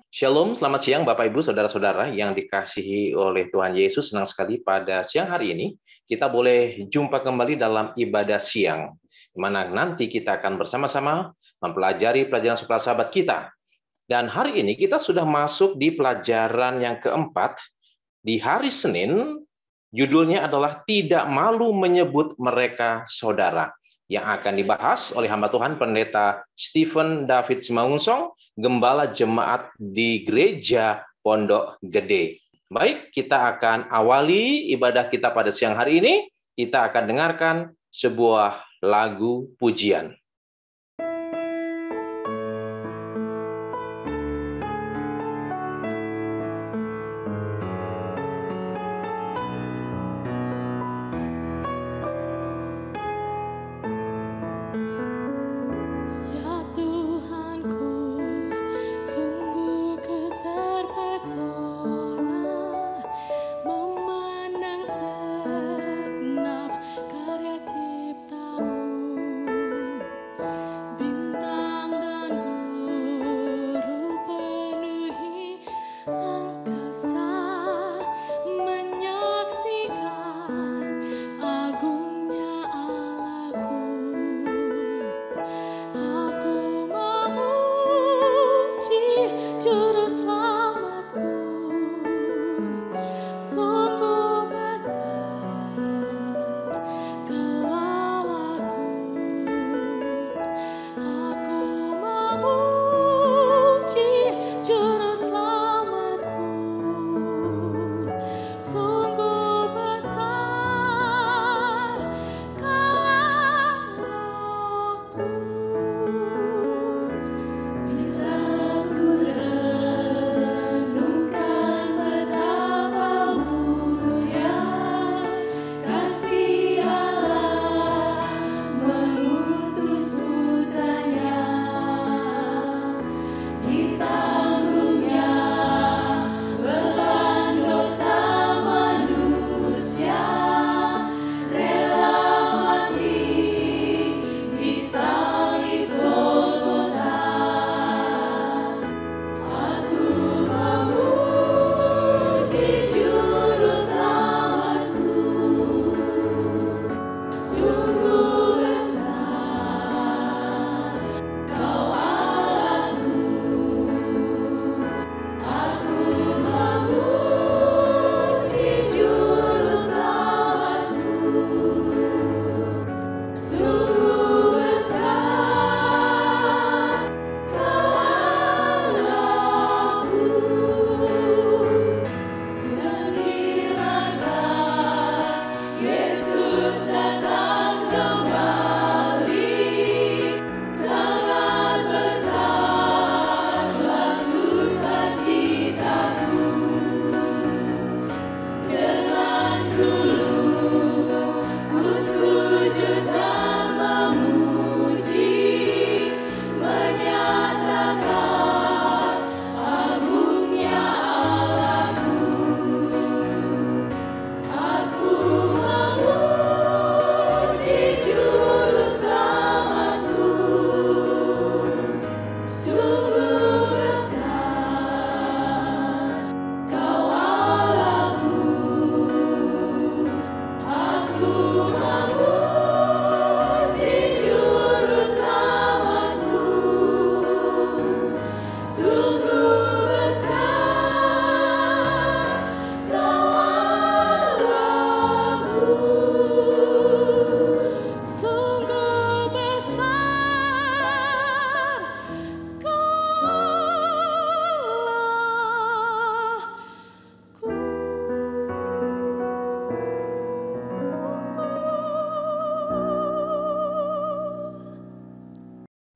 Shalom, selamat siang Bapak Ibu Saudara-saudara yang dikasihi oleh Tuhan Yesus. Senang sekali pada siang hari ini kita boleh jumpa kembali dalam ibadah siang, di mana nanti kita akan bersama-sama mempelajari pelajaran sekolah sahabat kita. Dan hari ini kita sudah masuk di pelajaran yang keempat. Di hari Senin, judulnya adalah Tidak Malu Menyebut Mereka Saudara, yang akan dibahas oleh hamba Tuhan Pendeta Stephen David Simangunsong, Gembala Jemaat di Gereja Pondok Gede. Baik, kita akan awali ibadah kita pada siang hari ini. Kita akan dengarkan sebuah lagu pujian.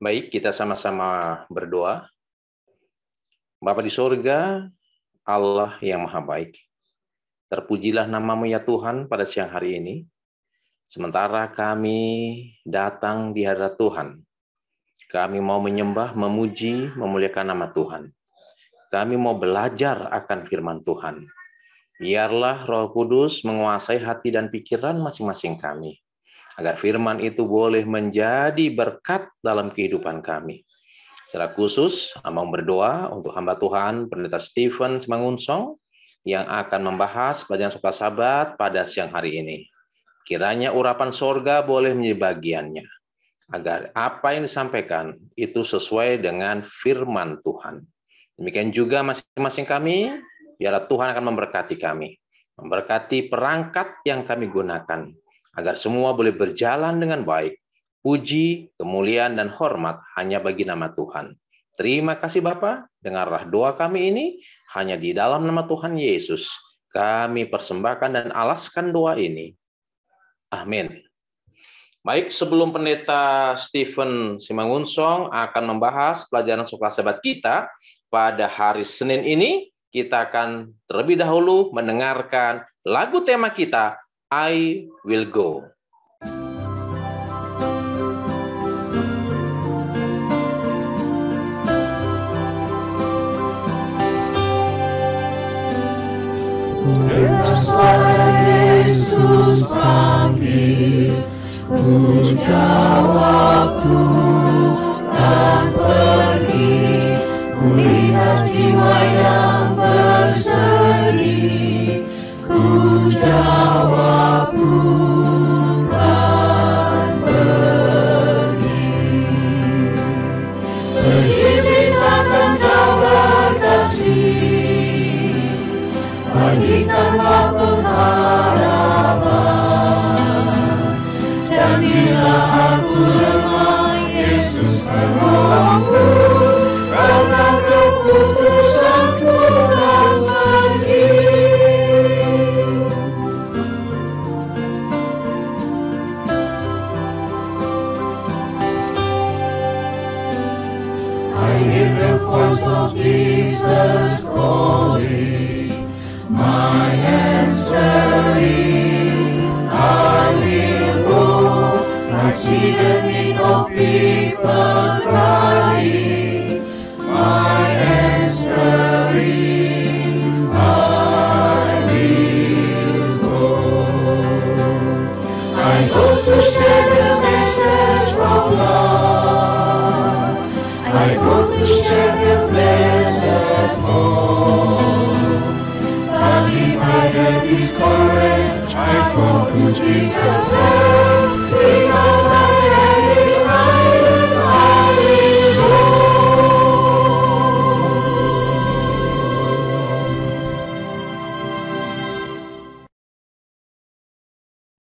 Baik, kita sama-sama berdoa. Bapa di surga, Allah yang maha baik, terpujilah nama-Mu ya Tuhan pada siang hari ini. Sementara kami datang di hadirat Tuhan, kami mau menyembah, memuji, memuliakan nama Tuhan. Kami mau belajar akan firman Tuhan. Biarlah Roh Kudus menguasai hati dan pikiran masing-masing kami, agar firman itu boleh menjadi berkat dalam kehidupan kami. Secara khusus, mau berdoa untuk hamba Tuhan, Pendeta Stephen Simangunsong, yang akan membahas pelajaran Suka Sabat pada siang hari ini. Kiranya urapan sorga boleh menjadi bagiannya, agar apa yang disampaikan itu sesuai dengan firman Tuhan. Demikian juga masing-masing kami, biarlah Tuhan akan memberkati kami, memberkati perangkat yang kami gunakan, agar semua boleh berjalan dengan baik. Puji, kemuliaan, dan hormat hanya bagi nama Tuhan. Terima kasih Bapa, dengarlah doa kami ini, hanya di dalam nama Tuhan Yesus. Kami persembahkan dan alaskan doa ini. Amin. Baik, sebelum Pendeta Stephen Simangunsong akan membahas pelajaran Suka Sabat kita pada hari Senin ini, kita akan terlebih dahulu mendengarkan lagu tema kita, I Will Go. Suara Yesus panggil, ku jawab ku kan pergi, ku lihat jiwa yang bersedih, ku jawab ku kan pergi. Pergi beritakan kabar kasih, berikanlah pengharapan, dan bila aku lemah, Yesus menolongku, karena keputusanku kan pergi. I hear the voice of Jesus calling. My answer is, I will go. I see the need of people crying. My answer is, I will go. I go to share the message of love. I go to share the blessed hope. But if I get discouraged, I go to Jesus' name, because I am His silence, I will go.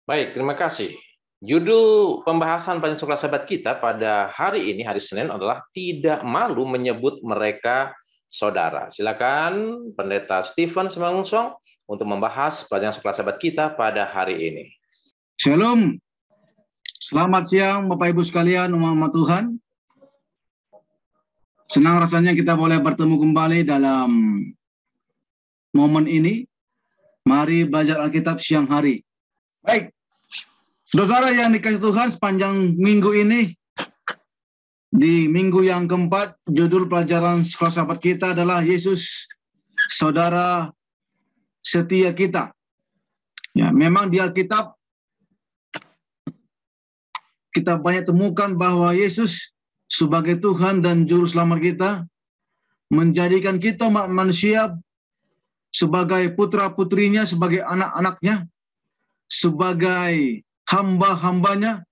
Baik, terima kasih. Judul pembahasan pelajaran Suka Sabat kita pada hari ini, hari Senin, adalah tidak malu menyebut mereka saudara. Silakan Pendeta Stephen Simangunsong untuk membahas pelajaran Suka Sabat kita pada hari ini. Shalom. Selamat siang Bapak Ibu sekalian, umat Tuhan. Senang rasanya kita boleh bertemu kembali dalam momen ini. Mari belajar Alkitab siang hari. Baik, saudara yang dikasihi Tuhan, sepanjang minggu ini, di minggu yang keempat, judul pelajaran Suka Sabat kita adalah Yesus, Saudara Setia kita. Ya, memang di Alkitab kita banyak temukan bahwa Yesus sebagai Tuhan dan Juru Selamat kita menjadikan kita manusia sebagai putra-putrinya, sebagai anak-anaknya, sebagai hamba-hambanya,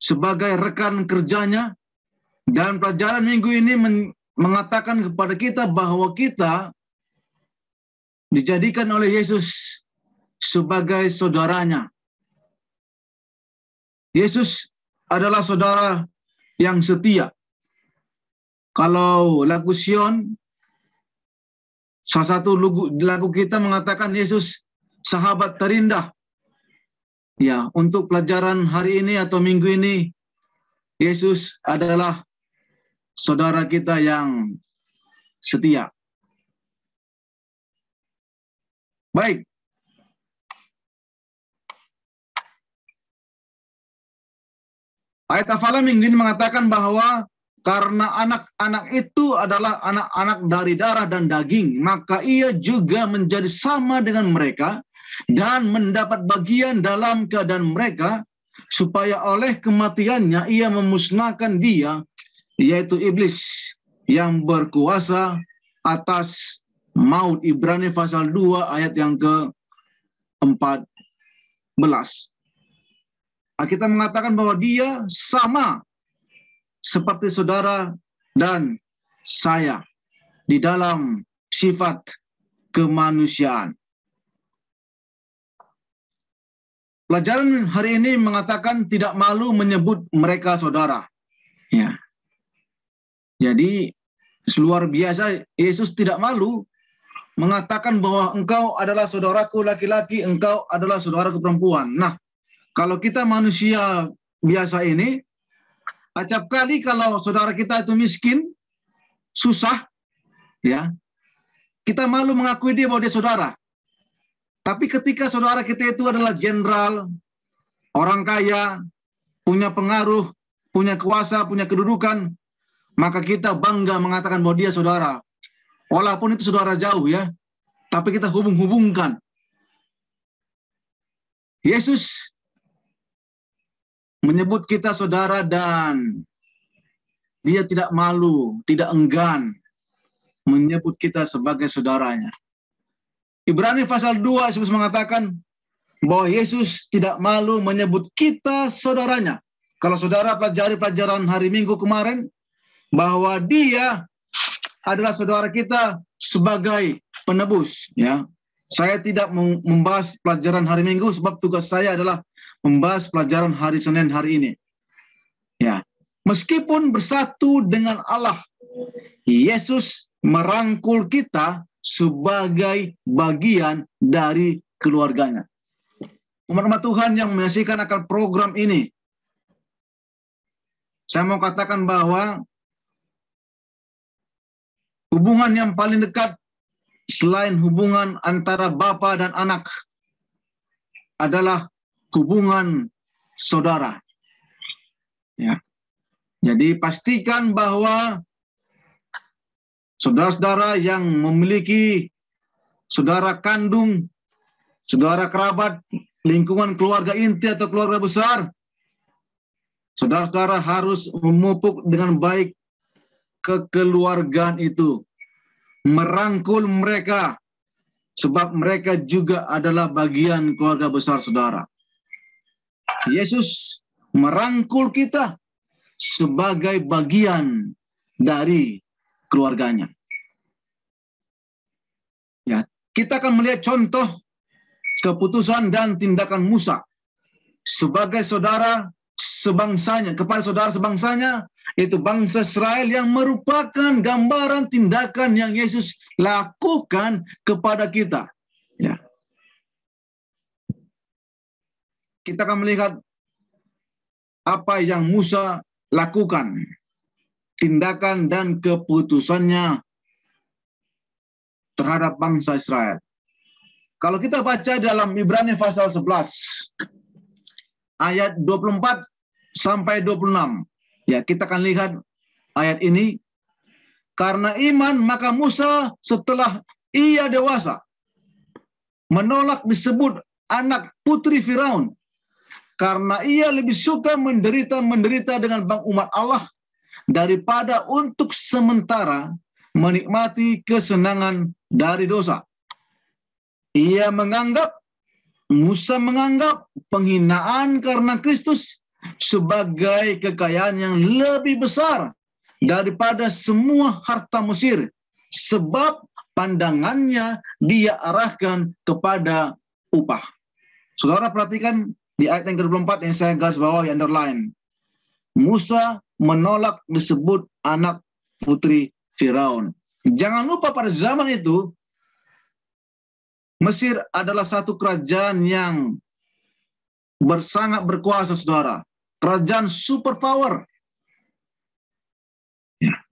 sebagai rekan kerjanya. Dan pelajaran minggu ini mengatakan kepada kita bahwa kita dijadikan oleh Yesus sebagai saudaranya. Yesus adalah saudara yang setia. Kalau lagu Sion, salah satu lagu kita mengatakan Yesus sahabat terindah. Ya, untuk pelajaran hari ini atau minggu ini, Yesus adalah saudara kita yang setia. Baik. Ayat hafalan minggu ini mengatakan bahwa karena anak-anak itu adalah anak-anak dari darah dan daging, maka ia juga menjadi sama dengan mereka dan mendapat bagian dalam keadaan mereka, supaya oleh kematiannya ia memusnahkan dia yaitu iblis yang berkuasa atas maut. Ibrani pasal 2 ayat yang ke-14. Kita mengatakan bahwa dia sama seperti saudara dan saya di dalam sifat kemanusiaan. Pelajaran hari ini mengatakan tidak malu menyebut mereka saudara. Ya. Jadi luar biasa, Yesus tidak malu mengatakan bahwa engkau adalah saudaraku laki-laki, engkau adalah saudaraku perempuan. Nah, kalau kita manusia biasa ini, acap kali kalau saudara kita itu miskin, susah, ya, kita malu mengakui dia bahwa dia saudara. Tapi ketika saudara kita itu adalah jenderal, orang kaya, punya pengaruh, punya kuasa, punya kedudukan, maka kita bangga mengatakan bahwa dia saudara. Walaupun itu saudara jauh ya, tapi kita hubung-hubungkan. Yesus menyebut kita saudara dan dia tidak malu, tidak enggan menyebut kita sebagai saudaranya. Ibrani pasal 2 Yesus mengatakan bahwa Yesus tidak malu menyebut kita saudaranya. Kalau saudara pelajari pelajaran hari Minggu kemarin, bahwa dia adalah saudara kita sebagai penebus. Ya, saya tidak membahas pelajaran hari Minggu sebab tugas saya adalah membahas pelajaran hari Senin hari ini. Ya, meskipun bersatu dengan Allah, Yesus merangkul kita sebagai bagian dari keluarganya. Umat-umat Tuhan yang menyaksikan akan program ini, saya mau katakan bahwa hubungan yang paling dekat selain hubungan antara bapa dan anak adalah hubungan saudara. Ya. Jadi pastikan bahwa saudara-saudara yang memiliki saudara kandung, saudara kerabat, lingkungan keluarga inti atau keluarga besar, saudara-saudara harus memupuk dengan baik kekeluargaan itu, merangkul mereka, sebab mereka juga adalah bagian keluarga besar saudara. Yesus merangkul kita sebagai bagian dari keluarganya. Ya, kita akan melihat contoh keputusan dan tindakan Musa sebagai saudara sebangsanya, kepada saudara sebangsanya, yaitu bangsa Israel, yang merupakan gambaran tindakan yang Yesus lakukan kepada kita. Ya. Kita akan melihat apa yang Musa lakukan, tindakan dan keputusannya terhadap bangsa Israel. Kalau kita baca dalam Ibrani pasal 11 ayat 24 sampai 26, ya, kita akan lihat ayat ini. Karena iman maka Musa setelah ia dewasa menolak disebut anak putri Firaun, karena ia lebih suka menderita dengan umat Allah daripada untuk sementara menikmati kesenangan dari dosa. Musa menganggap penghinaan karena Kristus sebagai kekayaan yang lebih besar daripada semua harta Mesir, sebab pandangannya dia arahkan kepada upah. Saudara perhatikan di ayat yang ke-24 yang saya garis bawah, underline. Musa menolak disebut anak putri Firaun. Jangan lupa pada zaman itu Mesir adalah satu kerajaan yang sangat berkuasa, saudara. Kerajaan superpower.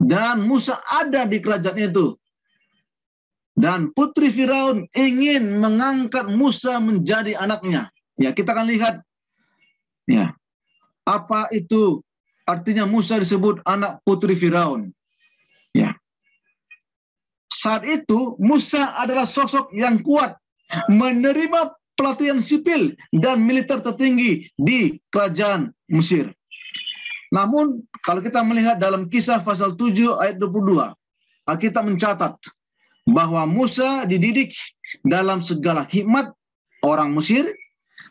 Dan Musa ada di kerajaan itu. Dan putri Firaun ingin mengangkat Musa menjadi anaknya. Ya, kita akan lihat. Ya, apa itu artinya Musa disebut anak putri Firaun. Ya. Saat itu Musa adalah sosok yang kuat, menerima pelatihan sipil dan militer tertinggi di kerajaan Mesir. Namun kalau kita melihat dalam Kisah pasal 7 ayat 22, Alkitab mencatat bahwa Musa dididik dalam segala hikmat orang Mesir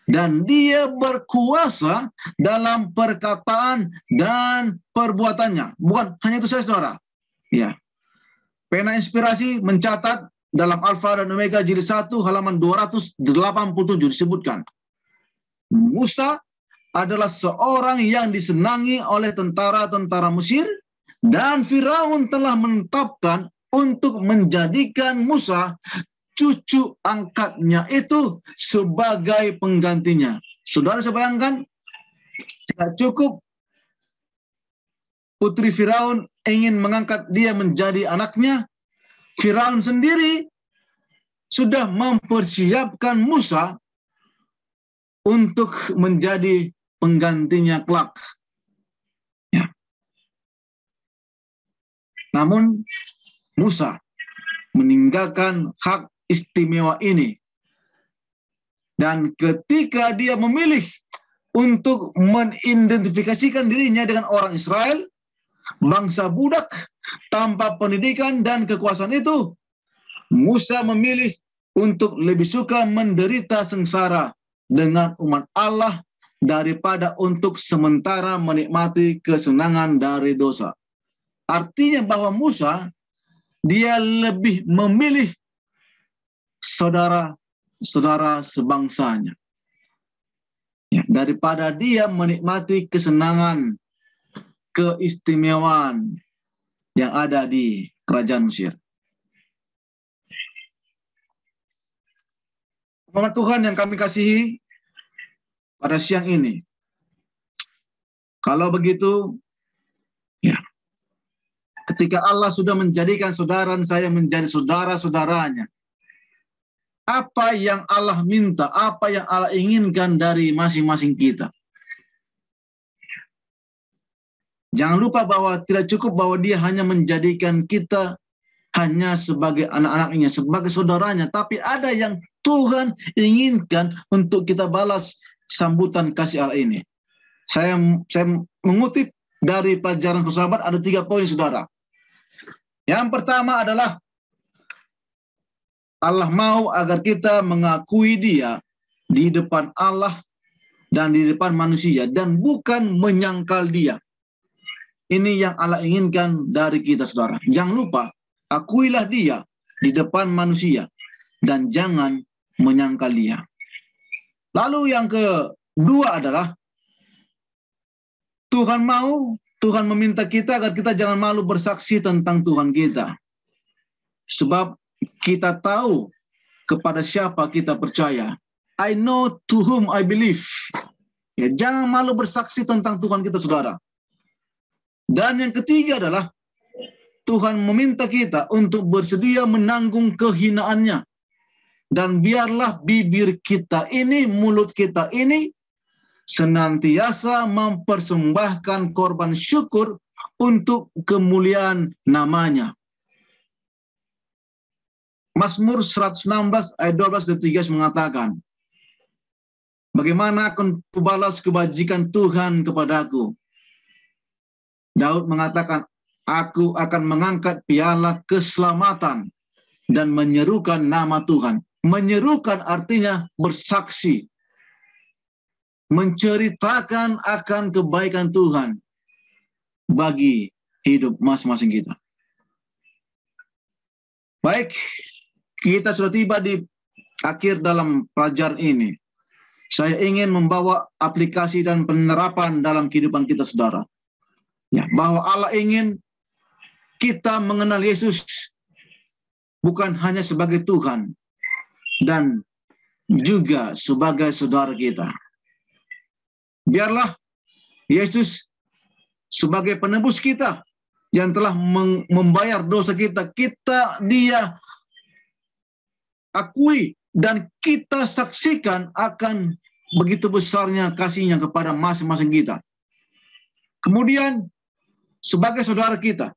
dan dia berkuasa dalam perkataan dan perbuatannya. Bukan hanya itu saja, saudara. Ya. Pena Inspirasi mencatat dalam Alfa dan Omega jilid 1 halaman 287 disebutkan, Musa adalah seorang yang disenangi oleh tentara-tentara Mesir dan Firaun telah menetapkan untuk menjadikan Musa cucu angkatnya itu sebagai penggantinya. Saudara bisa bayangkan, tidak cukup putri Firaun ingin mengangkat dia menjadi anaknya, Firaun sendiri sudah mempersiapkan Musa untuk menjadi penggantinya kelak. Ya. Namun Musa meninggalkan hak istimewa ini. Dan ketika dia memilih untuk mengidentifikasikan dirinya dengan orang Israel, bangsa budak tanpa pendidikan dan kekuasaan itu, Musa memilih untuk lebih suka menderita sengsara dengan umat Allah daripada untuk sementara menikmati kesenangan dari dosa. Artinya bahwa Musa, dia lebih memilih saudara-saudara sebangsanya, ya, daripada dia menikmati kesenangan, keistimewaan yang ada di kerajaan Mesir. Umat Tuhan yang kami kasihi, pada siang ini, kalau begitu, ya, ketika Allah sudah menjadikan saudara dan saya menjadi saudara-saudaranya, apa yang Allah minta, apa yang Allah inginkan dari masing-masing kita? Jangan lupa bahwa tidak cukup bahwa dia hanya menjadikan kita hanya sebagai anak-anaknya, sebagai saudaranya, tapi ada yang Tuhan inginkan untuk kita balas sambutan kasih Allah ini. Saya mengutip dari pelajaran sahabat, ada 3 poin, saudara. Yang pertama adalah Allah mau agar kita mengakui dia di depan Allah dan di depan manusia, dan bukan menyangkal dia. Ini yang Allah inginkan dari kita, saudara. Jangan lupa, akuilah dia di depan manusia dan jangan menyangkal dia. Lalu yang kedua adalah Tuhan meminta kita agar kita jangan malu bersaksi tentang Tuhan kita. Sebab kita tahu kepada siapa kita percaya. I know to whom I believe. Ya, jangan malu bersaksi tentang Tuhan kita, saudara. Dan yang ketiga adalah Tuhan meminta kita untuk bersedia menanggung kehinaannya. Dan biarlah bibir kita ini, mulut kita ini, senantiasa mempersembahkan korban syukur untuk kemuliaan namanya. Mazmur 116 ayat 12 dan 13 mengatakan, bagaimana akan kubalas kebajikan Tuhan kepadaku? Daud mengatakan, aku akan mengangkat piala keselamatan dan menyerukan nama Tuhan. Menyerukan artinya bersaksi, menceritakan akan kebaikan Tuhan bagi hidup masing-masing kita. Baik, kita sudah tiba di akhir dalam pelajaran ini. Saya ingin membawa aplikasi dan penerapan dalam kehidupan kita, saudara. Ya, bahwa Allah ingin kita mengenal Yesus bukan hanya sebagai Tuhan dan juga sebagai saudara kita. Biarlah Yesus sebagai penebus kita yang telah membayar dosa kita, dia akui dan kita saksikan akan begitu besarnya kasih-Nya kepada masing-masing kita. Kemudian sebagai saudara kita,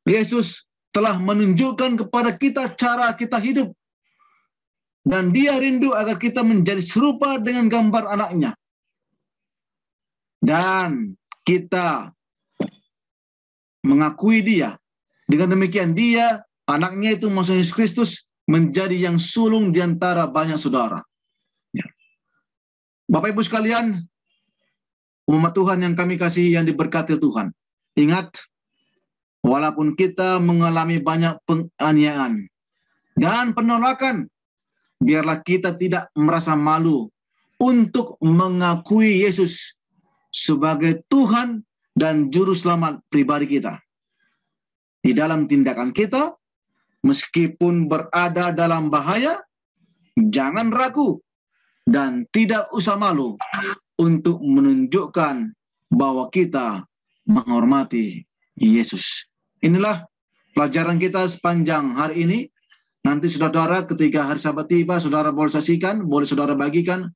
Yesus telah menunjukkan kepada kita cara kita hidup. Dan dia rindu agar kita menjadi serupa dengan gambar anaknya. Dan kita mengakui dia. Dengan demikian dia, anaknya itu maksudnya Yesus Kristus, menjadi yang sulung di antara banyak saudara. Ya. Bapak Ibu sekalian, umat Tuhan yang kami kasihi, yang diberkati Tuhan. Ingat, walaupun kita mengalami banyak penganiayaan dan penolakan, biarlah kita tidak merasa malu untuk mengakui Yesus sebagai Tuhan dan Juru Selamat pribadi kita. Di dalam tindakan kita, meskipun berada dalam bahaya, jangan ragu dan tidak usah malu untuk menunjukkan bahwa kita menghormati Yesus. Inilah pelajaran kita sepanjang hari ini. Nanti saudara, ketika hari Sabat tiba, saudara boleh saksikan, boleh saudara bagikan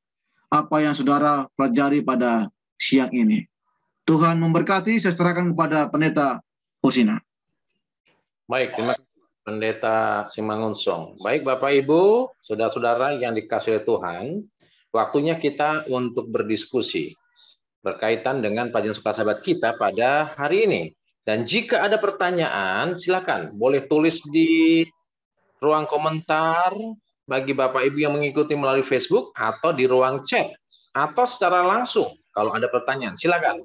apa yang saudara pelajari pada siang ini. Tuhan memberkati. Saya serahkan kepada Pendeta Hosina. Baik, terima kasih Pendeta Simangunsong. Baik Bapak Ibu, saudara-saudara yang dikasihi oleh Tuhan, waktunya kita untuk berdiskusi berkaitan dengan pelajaran Suka Sabat kita pada hari ini. Dan jika ada pertanyaan, silakan boleh tulis di ruang komentar bagi Bapak Ibu yang mengikuti melalui Facebook atau di ruang chat atau secara langsung kalau ada pertanyaan, silakan.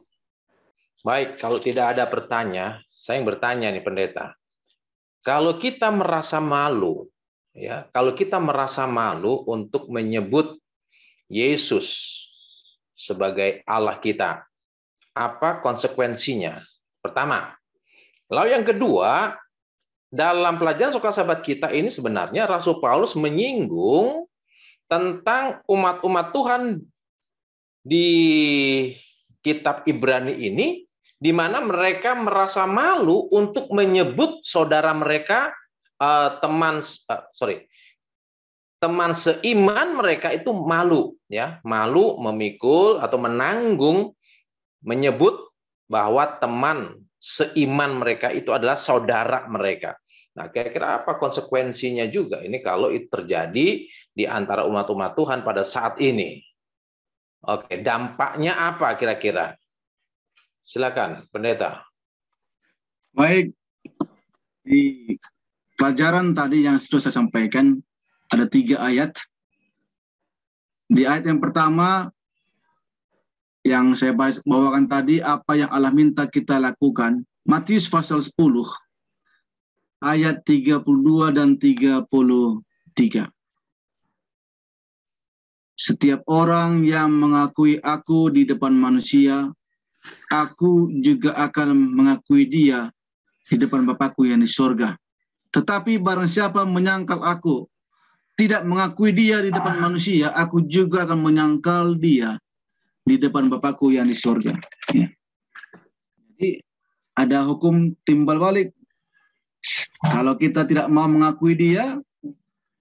Baik, kalau tidak ada pertanyaan, saya yang bertanya nih Pendeta. Kalau kita merasa malu, ya, kalau kita merasa malu untuk menyebut Yesus sebagai Allah kita, apa konsekuensinya? Pertama. Lalu yang kedua, dalam pelajaran Suka Sabat kita ini sebenarnya Rasul Paulus menyinggung tentang umat-umat Tuhan di kitab Ibrani ini, di mana mereka merasa malu untuk menyebut saudara mereka, teman seiman mereka itu malu, ya, malu memikul atau menanggung menyebut bahwa teman seiman mereka itu adalah saudara mereka. Nah, kira-kira apa konsekuensinya juga ini kalau itu terjadi di antara umat-umat Tuhan pada saat ini? Oke, dampaknya apa kira-kira? Silakan, Pendeta. Baik, di pelajaran tadi yang sudah saya sampaikan, ada 3 ayat. Di ayat yang pertama, yang saya bawakan tadi, apa yang Allah minta kita lakukan, Matius pasal 10, ayat 32 dan 33. Setiap orang yang mengakui aku di depan manusia, aku juga akan mengakui dia di depan Bapakku yang di surga. Tetapi barang siapa menyangkal aku, tidak mengakui dia di depan manusia, aku juga akan menyangkal dia di depan Bapakku yang di surga. Ya. Jadi ada hukum timbal balik. Kalau kita tidak mau mengakui dia,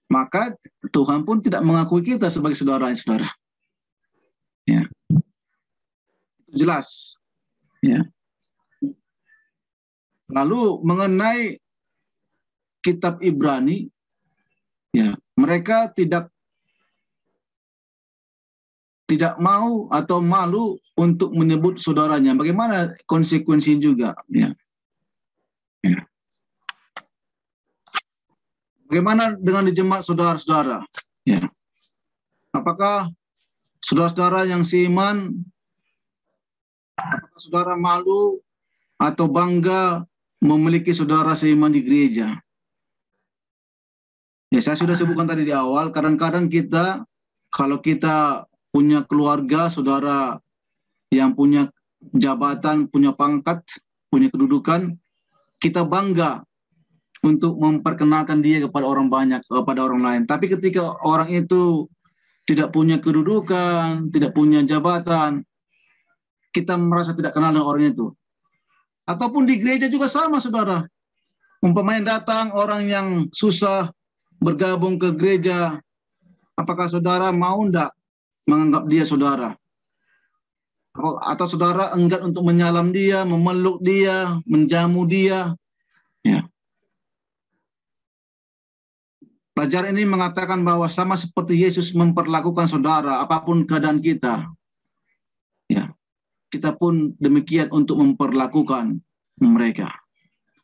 maka Tuhan pun tidak mengakui kita sebagai saudara-saudara. Ya. Jelas. Ya. Lalu mengenai kitab Ibrani, ya, mereka tidak mau atau malu untuk menyebut saudaranya. Bagaimana konsekuensi juga? Ya. Ya. Bagaimana dengan di jemaat saudara-saudara? Ya. Apakah saudara-saudara yang seiman, apakah saudara malu atau bangga memiliki saudara seiman di gereja? Ya, saya sudah sebutkan tadi di awal, kadang-kadang kita, kalau kita punya keluarga, saudara yang punya jabatan, punya pangkat, punya kedudukan, kita bangga untuk memperkenalkan dia kepada orang banyak, kepada orang lain. Tapi ketika orang itu tidak punya kedudukan, tidak punya jabatan, kita merasa tidak kenal dengan orang itu. Ataupun di gereja juga sama, saudara. Umpamanya datang orang yang susah bergabung ke gereja, apakah saudara mau enggak menganggap dia saudara? Atau saudara enggan untuk menyalam dia, memeluk dia, menjamu dia? Ya. Pelajaran ini mengatakan bahwa sama seperti Yesus memperlakukan saudara, apapun keadaan kita, ya, kita pun demikian untuk memperlakukan mereka.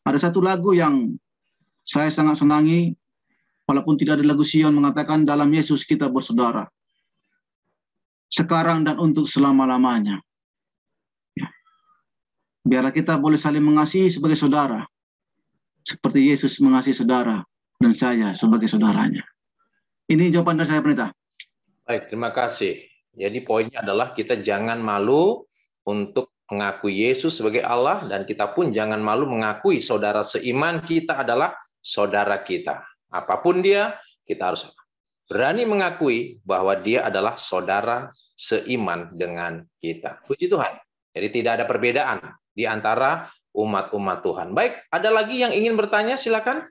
Ada satu lagu yang saya sangat senangi, walaupun tidak ada lagu Sion, mengatakan dalam Yesus kita bersaudara, sekarang dan untuk selama-lamanya. Ya. Biarlah kita boleh saling mengasihi sebagai saudara, seperti Yesus mengasihi saudara dan saya sebagai saudaranya. Ini jawaban dari saya, Pendeta. Baik, terima kasih. Jadi poinnya adalah kita jangan malu untuk mengakui Yesus sebagai Allah, dan kita pun jangan malu mengakui saudara seiman kita adalah saudara kita. Apapun dia, kita harus berani mengakui bahwa dia adalah saudara seiman dengan kita. Puji Tuhan. Jadi tidak ada perbedaan di antara umat-umat Tuhan. Baik, ada lagi yang ingin bertanya? Silakan,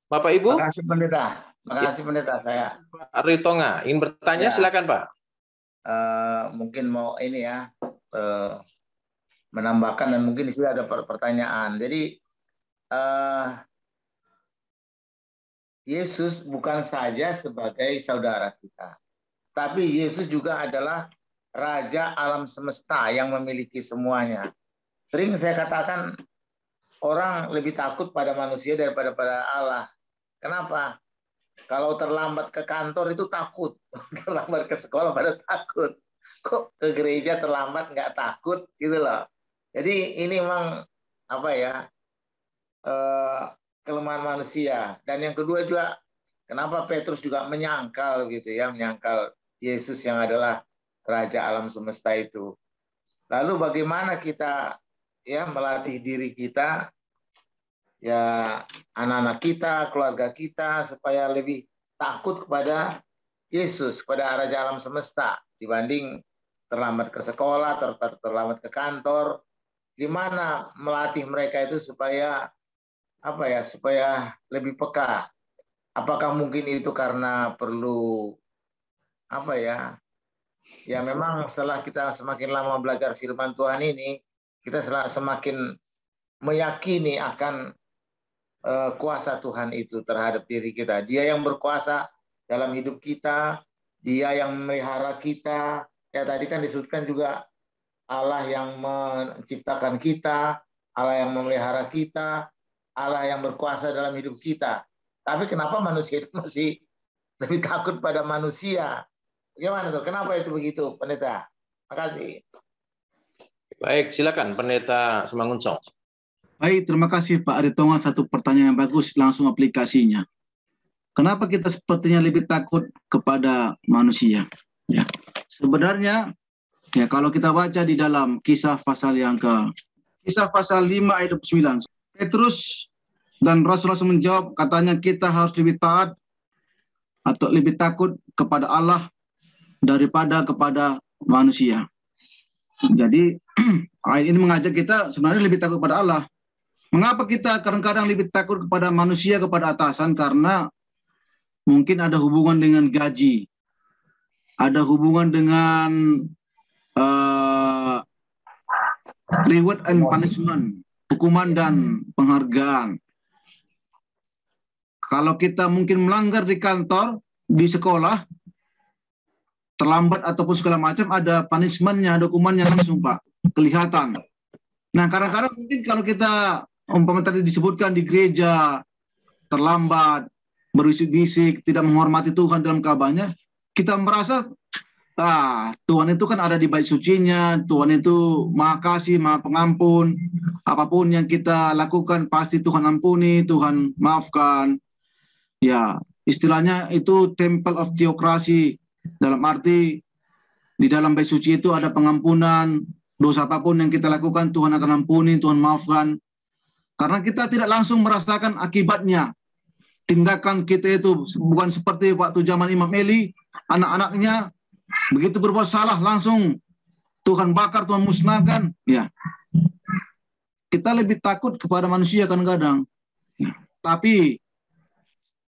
Bapak Ibu. Terima kasih Pendeta. Terima kasih Pendeta. Saya Pak Ritonga ingin bertanya, Ya. silakan Pak. mungkin mau ini ya, menambahkan, dan mungkin di sini ada pertanyaan. Jadi Yesus bukan saja sebagai saudara kita, tapi Yesus juga adalah Raja alam semesta yang memiliki semuanya. Sering saya katakan orang lebih takut pada manusia daripada pada Allah. Kenapa? Kalau terlambat ke kantor itu takut, terlambat ke sekolah pada takut. Kok ke gereja terlambat nggak takut gitu loh. Jadi ini memang apa ya, kelemahan manusia. Dan yang kedua juga, kenapa Petrus juga menyangkal gitu ya, menyangkal Yesus yang adalah Raja alam semesta itu. Lalu bagaimana kita ya melatih diri kita, ya anak-anak kita, keluarga kita, supaya lebih takut kepada Yesus, kepada Raja alam semesta, dibanding terlambat ke sekolah, terlambat ke kantor. Gimana melatih mereka itu supaya apa ya, supaya lebih peka. Apakah mungkin itu karena perlu apa ya, ya memang setelah kita semakin lama belajar firman Tuhan ini, kita semakin meyakini akan kuasa Tuhan itu terhadap diri kita. Dia yang berkuasa dalam hidup kita, dia yang memelihara kita. Ya tadi kan disebutkan juga Allah yang menciptakan kita, Allah yang memelihara kita, Allah yang berkuasa dalam hidup kita. Tapi kenapa manusia itu masih lebih takut pada manusia? Bagaimana tuh? Kenapa itu begitu, Pendeta? Terima kasih. Baik, silakan Pendeta Semangunsong. Baik, terima kasih Pak Aritonga. Satu pertanyaan yang bagus, langsung aplikasinya. Kenapa kita sepertinya lebih takut kepada manusia? Ya, sebenarnya ya kalau kita baca di dalam Kisah pasal 5 ayat 9, Petrus dan Rasul-Rasul menjawab, katanya kita harus lebih taat atau lebih takut kepada Allah daripada kepada manusia. Jadi ayat ini mengajak kita sebenarnya lebih takut kepada Allah. Mengapa kita kadang-kadang lebih takut kepada manusia, kepada atasan? Karena mungkin ada hubungan dengan gaji, ada hubungan dengan reward and punishment, hukuman dan penghargaan. Kalau kita mungkin melanggar di kantor, di sekolah, terlambat ataupun segala macam, ada punishment-nya, ada hukumannya langsung Pak, kelihatan. Nah kadang-kadang mungkin kalau kita umpama tadi disebutkan di gereja, terlambat, berbisik-bisik, tidak menghormati Tuhan dalam kabarnya, kita merasa Tuhan itu kan ada di bait sucinya, Tuhan itu Maha Kasih, Maha Pengampun, apapun yang kita lakukan pasti Tuhan ampuni, Tuhan maafkan. Ya, istilahnya itu temple of theocracy, dalam arti di dalam bait suci itu ada pengampunan, dosa apapun yang kita lakukan Tuhan akan ampuni, Tuhan maafkan. Karena kita tidak langsung merasakan akibatnya. Tindakan kita itu bukan seperti waktu zaman Imam Eli, anak-anaknya begitu berbuat salah langsung Tuhan bakar, Tuhan musnahkan. Ya, kita lebih takut kepada manusia kadang-kadang. Ya. Tapi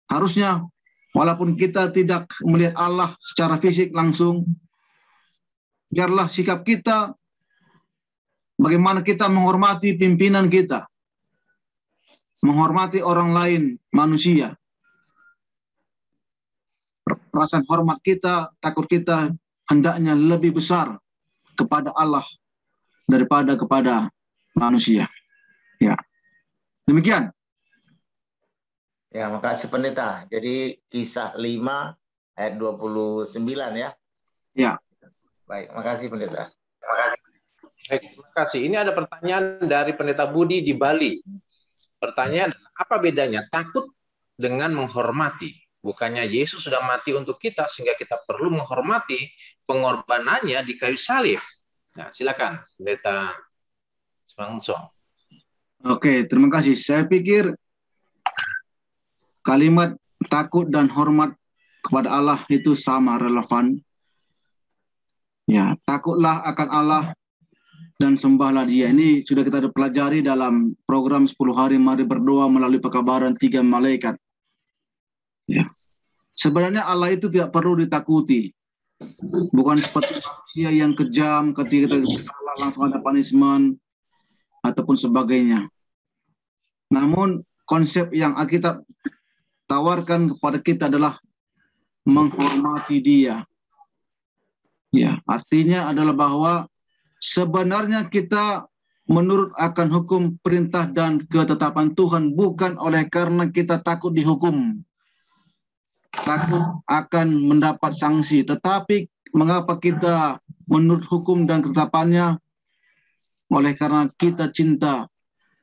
harusnya walaupun kita tidak melihat Allah secara fisik langsung, biarlah sikap kita, bagaimana kita menghormati pimpinan kita, menghormati orang lain, manusia. Perasaan hormat kita, takut kita hendaknya lebih besar kepada Allah daripada kepada manusia. Ya. Demikian. Ya, makasih pendeta. Jadi Kisah 5 ayat 29 ya. Ya. Baik, makasih pendeta. Baik, terima kasih. Ini ada pertanyaan dari pendeta Budi di Bali. Pertanyaan, apa bedanya takut dengan menghormati? Bukannya Yesus sudah mati untuk kita sehingga kita perlu menghormati pengorbanannya di kayu salib. Nah, silakan pendeta Simangunsong. Oke, terima kasih. Saya pikir kalimat takut dan hormat kepada Allah itu sama relevan. Ya, takutlah akan Allah dan sembahlah Dia. Ini sudah kita pelajari dalam program 10 hari mari berdoa melalui pekabaran 3 malaikat. Ya. Sebenarnya Allah itu tidak perlu ditakuti. Bukan seperti manusia yang kejam ketika kita salah langsung ada punishment ataupun sebagainya. Namun konsep yang Alkitab tawarkan kepada kita adalah menghormati Dia. Ya, artinya adalah bahwa sebenarnya kita menurut akan hukum, perintah dan ketetapan Tuhan bukan oleh karena kita takut dihukum, takut akan mendapat sanksi, tetapi mengapa kita menurut hukum dan ketetapannya? Oleh karena kita cinta,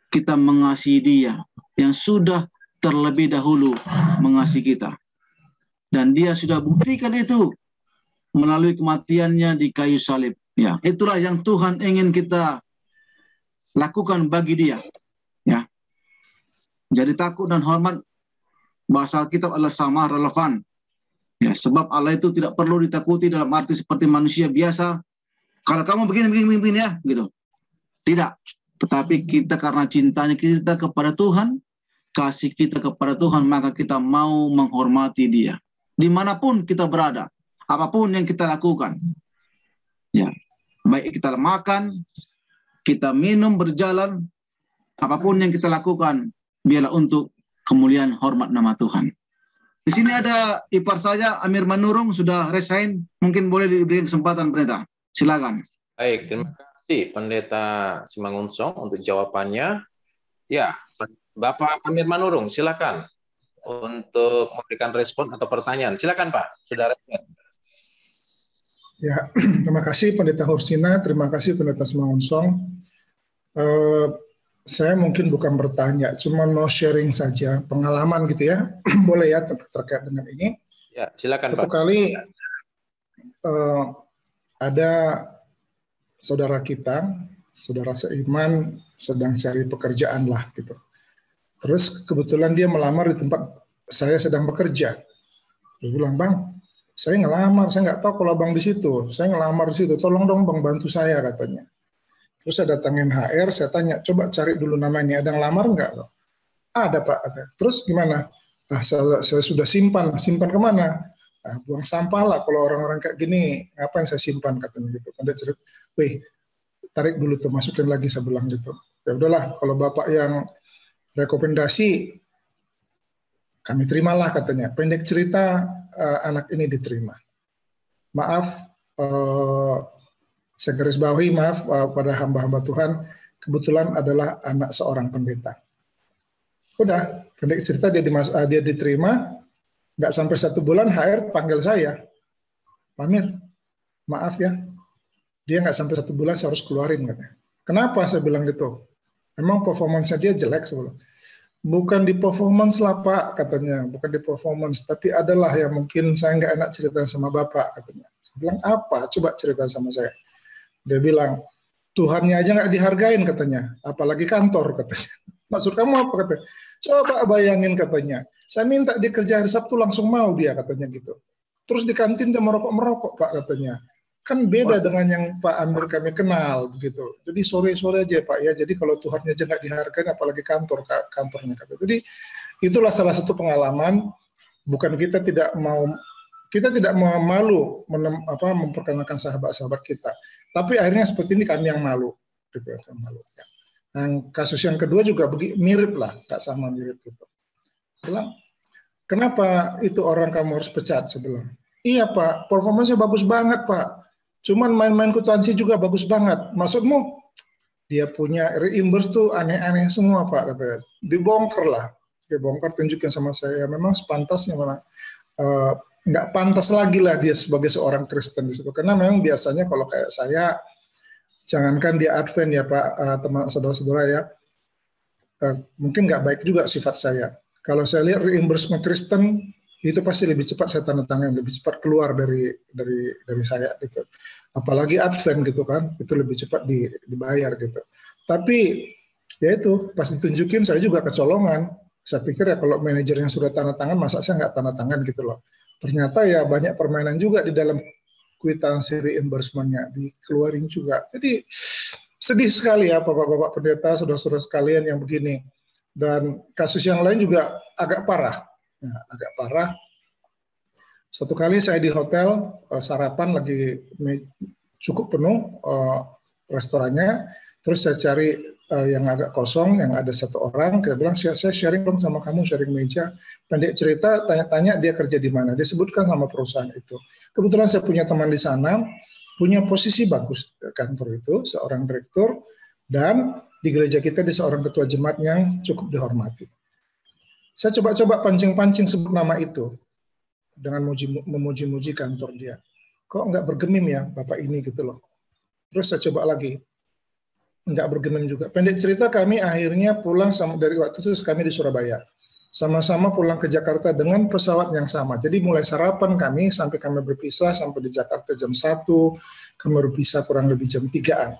kita mengasihi Dia yang sudah terlebih dahulu mengasihi kita. Dan Dia sudah buktikan itu melalui kematiannya di kayu salib. Ya, itulah yang Tuhan ingin kita lakukan bagi Dia. Ya. Jadi takut dan hormat bahasa Alkitab adalah sama relevan. Ya, sebab Allah itu tidak perlu ditakuti dalam arti seperti manusia biasa. Kalau kamu begini ya, gitu. Tidak. Tetapi kita karena cintanya kita kepada Tuhan, kasih kita kepada Tuhan, maka kita mau menghormati Dia. Dimanapun kita berada, apapun yang kita lakukan. Ya, baik kita makan, kita minum, berjalan, apapun yang kita lakukan, biarlah untuk kemuliaan hormat nama Tuhan. Di sini ada ipar saya, Amir Manurung, sudah resign. Mungkin boleh diberikan kesempatan, pendeta. Silakan. Baik, terima kasih pendeta Simangunsong untuk jawabannya. Ya, Bapak Amir Manurung, silakan untuk memberikan respon atau pertanyaan. Silakan Pak, sudah resign. Ya, terima kasih Pendeta Hursina, terima kasih Pendeta Simangunsong. Saya mungkin bukan bertanya, cuma mau sharing saja pengalaman gitu ya, boleh ya terkait dengan ini. Ya, silakan Satu Pak. kali ada saudara kita, saudara seiman sedang cari pekerjaan lah gitu. Terus kebetulan dia melamar di tempat saya sedang bekerja. Dia bilang, Bang, saya ngelamar, saya nggak tahu kalau Bang di situ. Saya ngelamar di situ, tolong dong Bang bantu saya katanya. Terus saya datangin HR, saya tanya, coba cari dulu namanya, ada ngelamar nggak? Ada Pak. Terus gimana? Ah, saya sudah simpan kemana? Ah, buang sampah lah, kalau orang-orang kayak gini, ngapain saya simpan katanya gitu. Ada cerita, wih, tarik dulu tuh, masukin lagi, saya bilang gitu. Ya udahlah, kalau Bapak yang rekomendasi, kami terimalah katanya. Pendek cerita, anak ini diterima. Maaf, saya garis bawahi, maaf pada hamba-hamba Tuhan, kebetulan adalah anak seorang pendeta. Udah, pendek cerita dia diterima, nggak sampai 1 bulan HR panggil saya, Pak Amir, maaf ya, dia nggak sampai 1 bulan saya harus keluarin katanya. Kenapa saya bilang gitu? Emang performance-nya dia jelek sebelum. Bukan di performance lah Pak katanya, bukan di performance, tapi adalah yang mungkin saya nggak enak cerita sama Bapak katanya. Saya bilang apa? Coba cerita sama saya. Dia bilang Tuhannya aja nggak dihargain katanya, apalagi kantor katanya. Maksud kamu apa katanya? Coba bayangin katanya. Saya minta dia kerja hari Sabtu langsung mau dia katanya gitu. Terus di kantin dia merokok Pak katanya. Kan beda dengan yang Pak Amir kami kenal begitu. Jadi sore-sore aja Pak ya. Jadi kalau Tuhannya aja nggak dihargain apalagi kantornya katanya. Jadi itulah salah satu pengalaman. Bukan kita tidak mau malu memperkenalkan sahabat-sahabat kita. Tapi akhirnya seperti ini kami yang malu. Gitu, malu ya. Nah, kasus yang kedua juga mirip lah, tak sama mirip gitu. Bilang, kenapa itu orang kamu harus pecat? Saya bilang, iya Pak, performanya bagus banget Pak. Cuman main-main kutansi juga bagus banget. Maksudmu dia punya reimburse tuh aneh-aneh semua Pak, katanya. Dibongkar lah, dibongkar, tunjukin sama saya. Memang sepantasnya memang nggak pantas lagi lah dia sebagai seorang Kristen di situ. Karena memang biasanya kalau kayak saya, jangankan dia Advent ya Pak, teman saudara-saudara ya, mungkin nggak baik juga sifat saya. Kalau saya lihat reimbursement Kristen itu pasti lebih cepat saya tanda tangan, lebih cepat keluar dari saya gitu. Apalagi Advent gitu kan, itu lebih cepat dibayar gitu. Tapi ya itu pas ditunjukin saya juga kecolongan. Saya pikir ya kalau manajernya sudah tanda tangan, masa saya nggak tanda tangan gitu loh. Ternyata ya banyak permainan juga di dalam kwitansi reimbursement-nya dikeluarin juga. Jadi sedih sekali ya Bapak-bapak pendeta, saudara-saudara sekalian yang begini. Dan kasus yang lain juga agak parah. Ya, agak parah. Suatu kali saya di hotel sarapan lagi cukup penuh restorannya, terus saya cari yang agak kosong, yang ada satu orang, dia bilang saya sharing dong sama kamu, sharing meja. Pendek cerita, tanya-tanya dia kerja di mana, dia sebutkan sama perusahaan itu. Kebetulan saya punya teman di sana, punya posisi bagus di kantor itu, seorang direktur, dan di gereja kita dia seorang ketua jemaat yang cukup dihormati. Saya coba-coba pancing-pancing sebut nama itu dengan memuji-muji kantor dia. Kok nggak bergemim ya Bapak ini gitu loh. Terus saya coba lagi, nggak bergemim juga. Pendek cerita kami akhirnya pulang dari waktu itu kami di Surabaya. Sama-sama pulang ke Jakarta dengan pesawat yang sama. Jadi mulai sarapan kami sampai kami berpisah sampai di Jakarta jam 1, kami berpisah kurang lebih jam 3-an.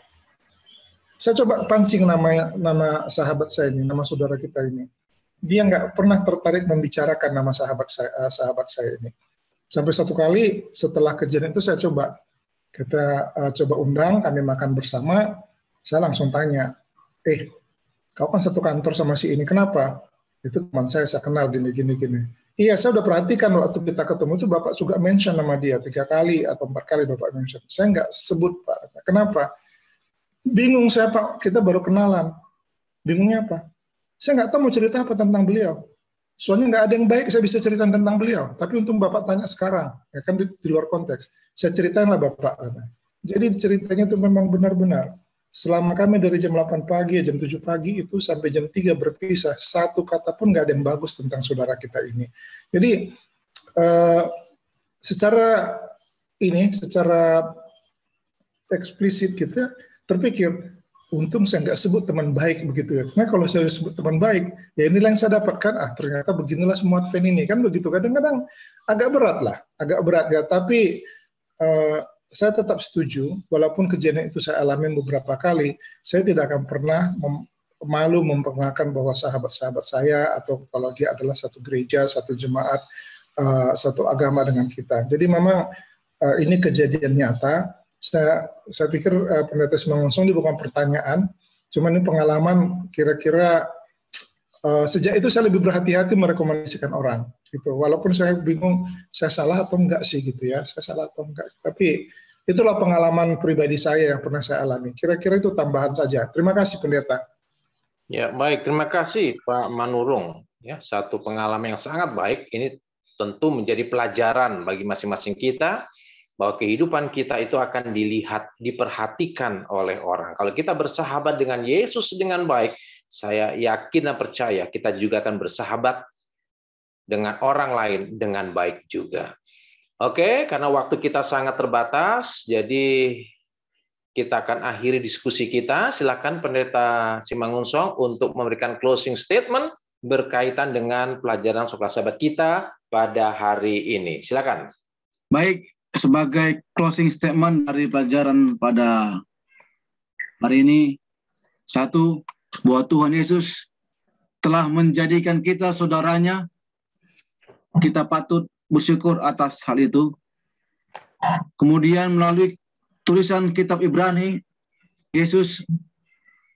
Saya coba pancing nama sahabat saya ini, nama saudara kita ini. Dia nggak pernah tertarik membicarakan nama sahabat saya ini. Sampai satu kali setelah kejadian itu saya kita coba undang, kami makan bersama, saya langsung tanya, kau kan satu kantor sama si ini, kenapa? Itu teman saya kenal gini. Iya, saya udah perhatikan waktu kita ketemu itu Bapak juga mention nama dia 3 kali atau 4 kali Bapak mention. Saya nggak sebut Pak. Kenapa? Bingung saya Pak, kita baru kenalan. Bingungnya apa? Saya nggak tahu mau cerita apa tentang beliau. Soalnya nggak ada yang baik saya bisa cerita tentang beliau. Tapi untung Bapak tanya sekarang, ya kan di luar konteks. Saya ceritainlah Bapak. Jadi ceritanya itu memang benar-benar. Selama kami dari jam 8 pagi, jam 7 pagi itu sampai jam 3 berpisah, satu kata pun nggak ada yang bagus tentang saudara kita ini. Jadi secara eksplisit kita terpikir, untung saya nggak sebut teman baik begitu ya. Nah kalau saya sebut teman baik, ya inilah yang saya dapatkan. Ternyata beginilah semua Advent ini kan begitu. Kadang-kadang agak berat ya. Tapi saya tetap setuju, walaupun kejadian itu saya alami beberapa kali, saya tidak akan pernah malu memperkenalkan bahwa sahabat-sahabat saya atau kalau dia adalah satu gereja, satu jemaat, satu agama dengan kita. Jadi memang ini kejadian nyata. Saya pikir pendeta Simangunsong ini bukan pertanyaan, cuman ini pengalaman. Kira-kira sejak itu saya lebih berhati-hati merekomendasikan orang gitu. Walaupun saya bingung saya salah atau enggak sih gitu ya, saya salah atau enggak. Tapi itulah pengalaman pribadi saya yang pernah saya alami. Kira-kira itu tambahan saja. Terima kasih pendeta. Ya baik, terima kasih Pak Manurung. Ya, satu pengalaman yang sangat baik. Ini tentu menjadi pelajaran bagi masing-masing kita, bahwa kehidupan kita itu akan dilihat, diperhatikan oleh orang. Kalau kita bersahabat dengan Yesus dengan baik, saya yakin dan percaya kita juga akan bersahabat dengan orang lain dengan baik juga. Oke, karena waktu kita sangat terbatas, jadi kita akan akhiri diskusi kita. Silakan Pendeta Simangunsong untuk memberikan closing statement berkaitan dengan pelajaran Sekolah Sahabat kita pada hari ini. Silakan. Baik. Sebagai closing statement dari pelajaran pada hari ini, satu, bahwa Tuhan Yesus telah menjadikan kita saudaranya. Kita patut bersyukur atas hal itu. Kemudian melalui tulisan kitab Ibrani, Yesus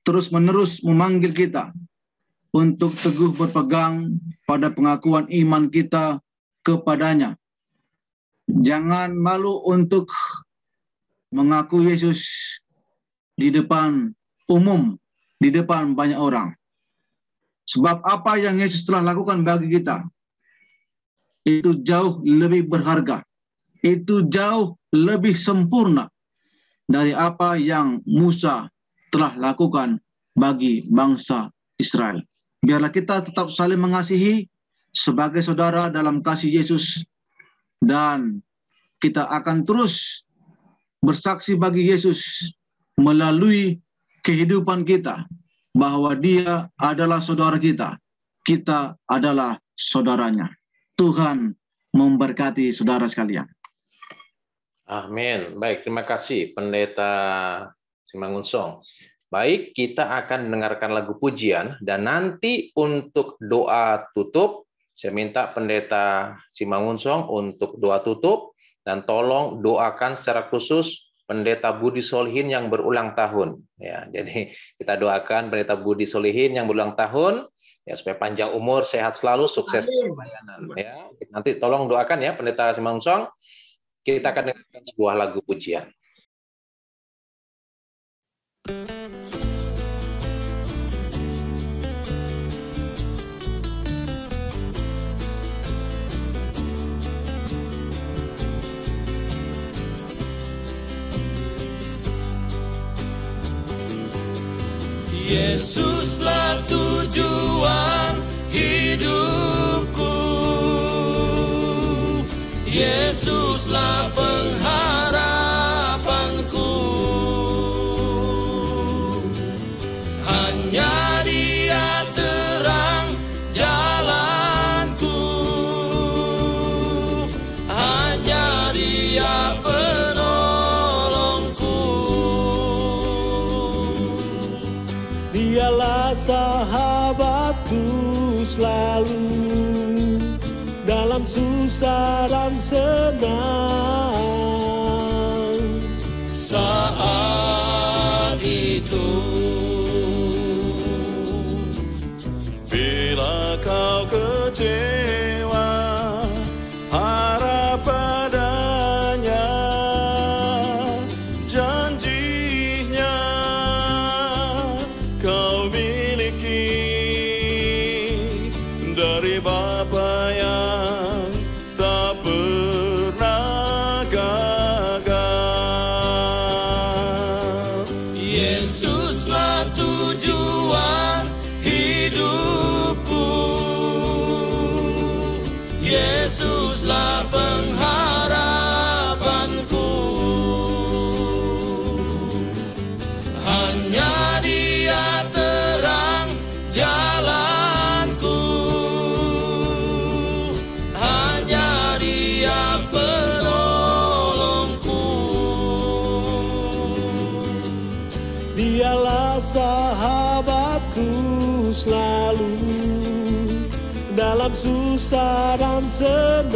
terus-menerus memanggil kita untuk teguh berpegang pada pengakuan iman kita kepadanya. Jangan malu untuk mengaku Yesus di depan umum, di depan banyak orang. Sebab apa yang Yesus telah lakukan bagi kita, itu jauh lebih berharga. Itu jauh lebih sempurna dari apa yang Musa telah lakukan bagi bangsa Israel. Biarlah kita tetap saling mengasihi sebagai saudara dalam kasih Yesus, dan kita akan terus bersaksi bagi Yesus melalui kehidupan kita bahwa Dia adalah saudara kita, kita adalah saudaranya. Tuhan memberkati saudara sekalian. Amin. Baik, terima kasih Pendeta Simangunsong. Baik, kita akan mendengarkan lagu pujian, dan nanti untuk doa tutup, saya minta Pendeta Simangunsong untuk doa tutup, dan tolong doakan secara khusus Pendeta Budi Solihin yang berulang tahun. Ya, jadi kita doakan Pendeta Budi Solihin yang berulang tahun, ya, supaya panjang umur, sehat selalu, sukses dalam pelayanan. Ya, nanti tolong doakan ya Pendeta Simangunsong. Kita akan dengarkan sebuah lagu pujian. Yesuslah tujuan hidupku, Yesuslah pengharapanku, hanya Dia terang jalanku, hanya Dia penolongku. Dialah sahabatku selalu dalam susah dan senang. Saat itu bila kau kecewa, harap padanya, janjinya kau miliki dari Bapa yang tak pernah gagal. Yesuslah tujuan hidupku, Yesuslah pengharapanku, hanya Dia terang jalanku, hanya Dia penolongku. Dialah sahabatku selalu dalam susah dan senang.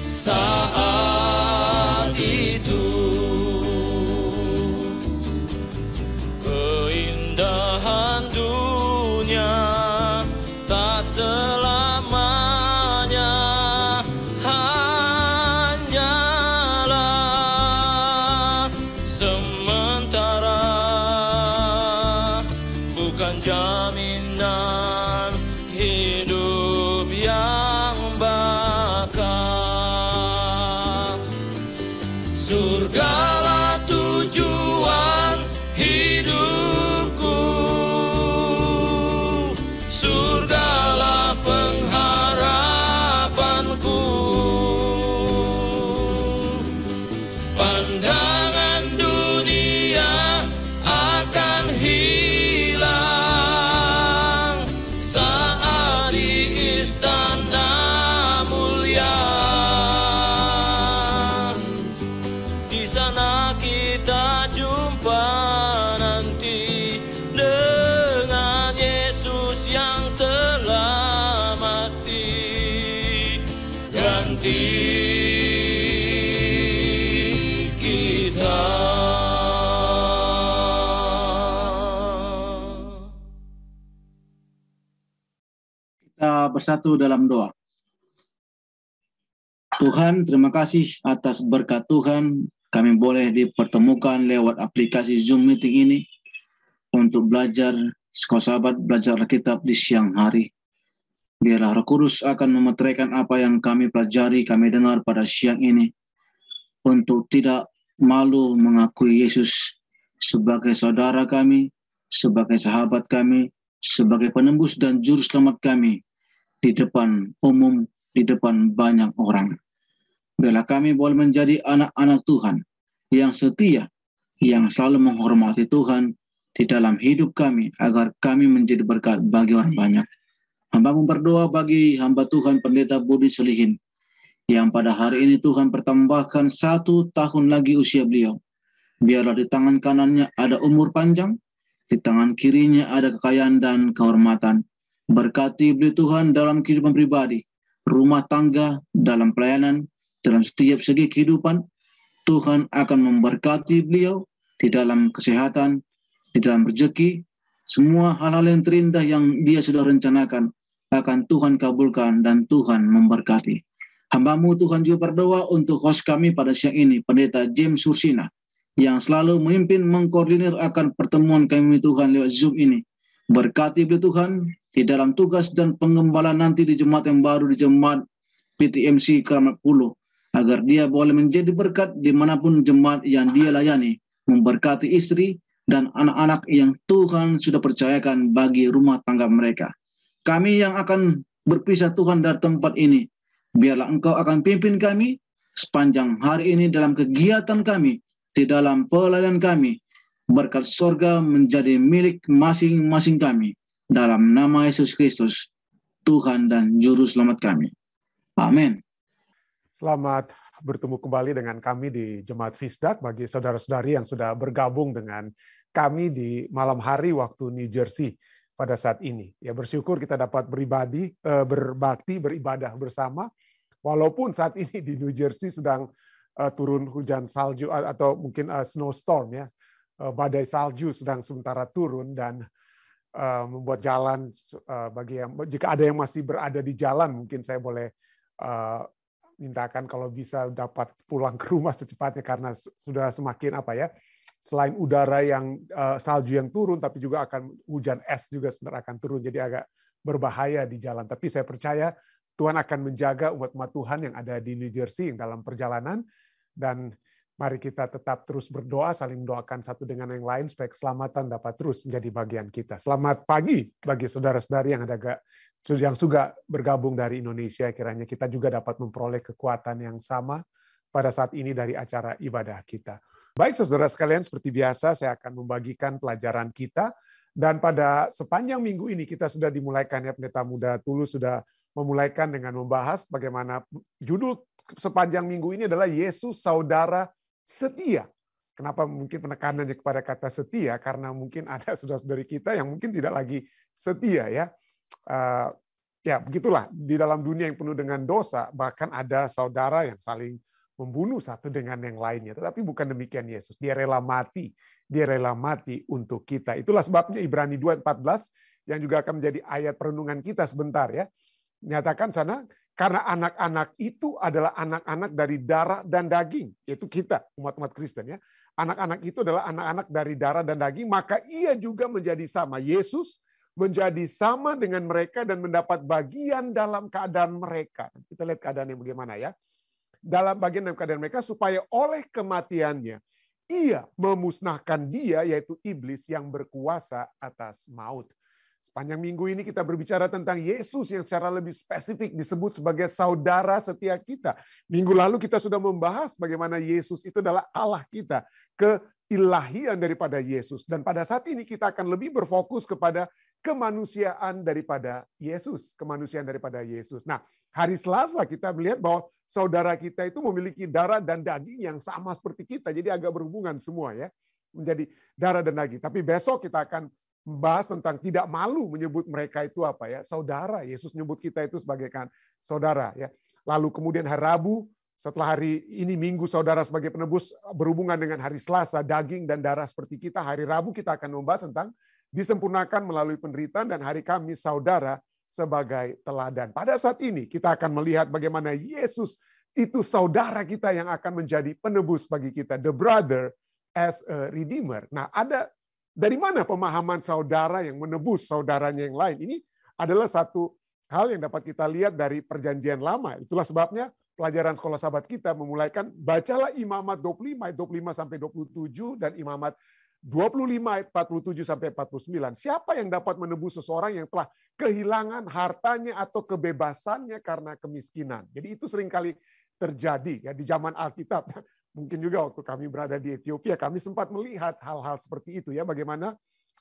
Saat itu keindahan dunia tak selamanya, hanyalah sementara, bukan jaminan hidup yang bakal. Surgalah tujuan hidupku, surgalah pengharapanku. Pandangan dunia akan hilang saat di istana mulia. Di sana kita jumpa nanti dengan Yesus yang telah mati, ganti kita. Kita bersatu dalam doa. Tuhan, terima kasih atas berkat Tuhan. Kami boleh dipertemukan lewat aplikasi Zoom meeting ini untuk belajar, sahabat belajar Alkitab di siang hari. Biarlah Roh Kudus akan memeteraikan apa yang kami pelajari, kami dengar pada siang ini, untuk tidak malu mengakui Yesus sebagai saudara kami, sebagai sahabat kami, sebagai penembus dan juru selamat kami di depan umum, di depan banyak orang. Biarlah kami boleh menjadi anak-anak Tuhan yang setia, yang selalu menghormati Tuhan di dalam hidup kami, agar kami menjadi berkat bagi orang banyak. Hamba-Mu berdoa bagi hamba Tuhan Pendeta Budi Solihin, yang pada hari ini Tuhan pertambahkan 1 tahun lagi usia beliau. Biarlah di tangan kanannya ada umur panjang, di tangan kirinya ada kekayaan dan kehormatan. Berkati beliau Tuhan dalam kehidupan pribadi, rumah tangga, dalam pelayanan, dalam setiap segi kehidupan. Tuhan akan memberkati beliau di dalam kesehatan, di dalam rezeki, semua hal-hal yang terindah yang dia sudah rencanakan akan Tuhan kabulkan dan Tuhan memberkati. Hamba-Mu Tuhan juga berdoa untuk host kami pada siang ini, Pendeta James Sursina, yang selalu memimpin mengkoordinir akan pertemuan kami Tuhan lewat Zoom ini. Berkati beliau Tuhan di dalam tugas dan pengembalaan nanti di jemaat yang baru, di jemaat PTMC Keramat Pulau, agar dia boleh menjadi berkat dimanapun jemaat yang dia layani, memberkati istri dan anak-anak yang Tuhan sudah percayakan bagi rumah tangga mereka. Kami yang akan berpisah Tuhan dari tempat ini, biarlah Engkau akan pimpin kami sepanjang hari ini dalam kegiatan kami, di dalam pelayanan kami. Berkat surga menjadi milik masing-masing kami. Dalam nama Yesus Kristus, Tuhan dan Juru Selamat kami. Amin. Selamat bertemu kembali dengan kami di Jemaat Fisdak bagi saudara-saudari yang sudah bergabung dengan kami di malam hari waktu New Jersey pada saat ini. Ya, bersyukur kita dapat berbakti, beribadah bersama. Walaupun saat ini di New Jersey sedang turun hujan salju atau mungkin snowstorm, ya, badai salju sedang sementara turun dan membuat jalan bagi yang, jika ada yang masih berada di jalan, mungkin saya boleh mintakan kalau bisa dapat pulang ke rumah secepatnya, karena sudah semakin selain udara yang salju yang turun, tapi juga akan hujan es juga sebentar akan turun, jadi agak berbahaya di jalan. Tapi saya percaya Tuhan akan menjaga umat-umat Tuhan yang ada di New Jersey yang dalam perjalanan, dan mari kita tetap terus berdoa, saling mendoakan satu dengan yang lain supaya keselamatan dapat terus menjadi bagian kita. Selamat pagi bagi saudara-saudari yang juga bergabung dari Indonesia, kiranya kita juga dapat memperoleh kekuatan yang sama pada saat ini dari acara ibadah kita. Baik saudara sekalian, seperti biasa saya akan membagikan pelajaran kita, dan pada sepanjang minggu ini kita sudah dimulaikan, ya, Pendeta Muda Tulus sudah memulaikan dengan membahas bagaimana judul sepanjang minggu ini adalah Yesus Saudara Setia. Kenapa mungkin penekanannya kepada kata setia? Karena mungkin ada saudara-saudari kita yang mungkin tidak lagi setia, ya. Ya begitulah, di dalam dunia yang penuh dengan dosa, bahkan ada saudara yang saling membunuh satu dengan yang lainnya. Tetapi bukan demikian Yesus. Dia rela mati. Dia rela mati untuk kita. Itulah sebabnya Ibrani 2:14 yang juga akan menjadi ayat perenungan kita sebentar, ya. Nyatakan sana, karena anak-anak itu adalah anak-anak dari darah dan daging, yaitu kita, umat-umat Kristen, ya. Anak-anak itu adalah anak-anak dari darah dan daging, maka ia juga menjadi sama. Yesus menjadi sama dengan mereka dan mendapat bagian dalam keadaan mereka. Kita lihat keadaannya bagaimana, ya. Dalam bagian dalam keadaan mereka, supaya oleh kematiannya, ia memusnahkan dia, yaitu iblis yang berkuasa atas maut. Sepanjang minggu ini kita berbicara tentang Yesus yang secara lebih spesifik disebut sebagai saudara setia kita. Minggu lalu kita sudah membahas bagaimana Yesus itu adalah Allah kita, keilahian daripada Yesus. Dan pada saat ini kita akan lebih berfokus kepada kemanusiaan daripada Yesus. Kemanusiaan daripada Yesus. Nah, hari Selasa kita melihat bahwa saudara kita itu memiliki darah dan daging yang sama seperti kita. Jadi agak berhubungan semua, ya. Menjadi darah dan daging. Tapi besok kita akan membahas tentang tidak malu menyebut mereka itu apa, ya, saudara. Yesus menyebut kita itu sebagai saudara, ya. Lalu kemudian hari Rabu, setelah hari ini Minggu saudara sebagai penebus berhubungan dengan hari Selasa daging dan darah seperti kita. Hari Rabu kita akan membahas tentang disempurnakan melalui penderitaan, dan hari Kamis saudara sebagai teladan. Pada saat ini kita akan melihat bagaimana Yesus itu saudara kita yang akan menjadi penebus bagi kita, the brother as a redeemer. Nah, dari mana pemahaman saudara yang menebus saudaranya yang lain? Ini adalah satu hal yang dapat kita lihat dari Perjanjian Lama. Itulah sebabnya pelajaran sekolah sahabat kita memulaikan, bacalah Imamat 25 ayat 25 sampai 27 dan Imamat 25 ayat 47 sampai 49. Siapa yang dapat menebus seseorang yang telah kehilangan hartanya atau kebebasannya karena kemiskinan? Jadi itu seringkali terjadi ya di zaman Alkitab. Mungkin juga waktu kami berada di Ethiopia, kami sempat melihat hal-hal seperti itu ya, bagaimana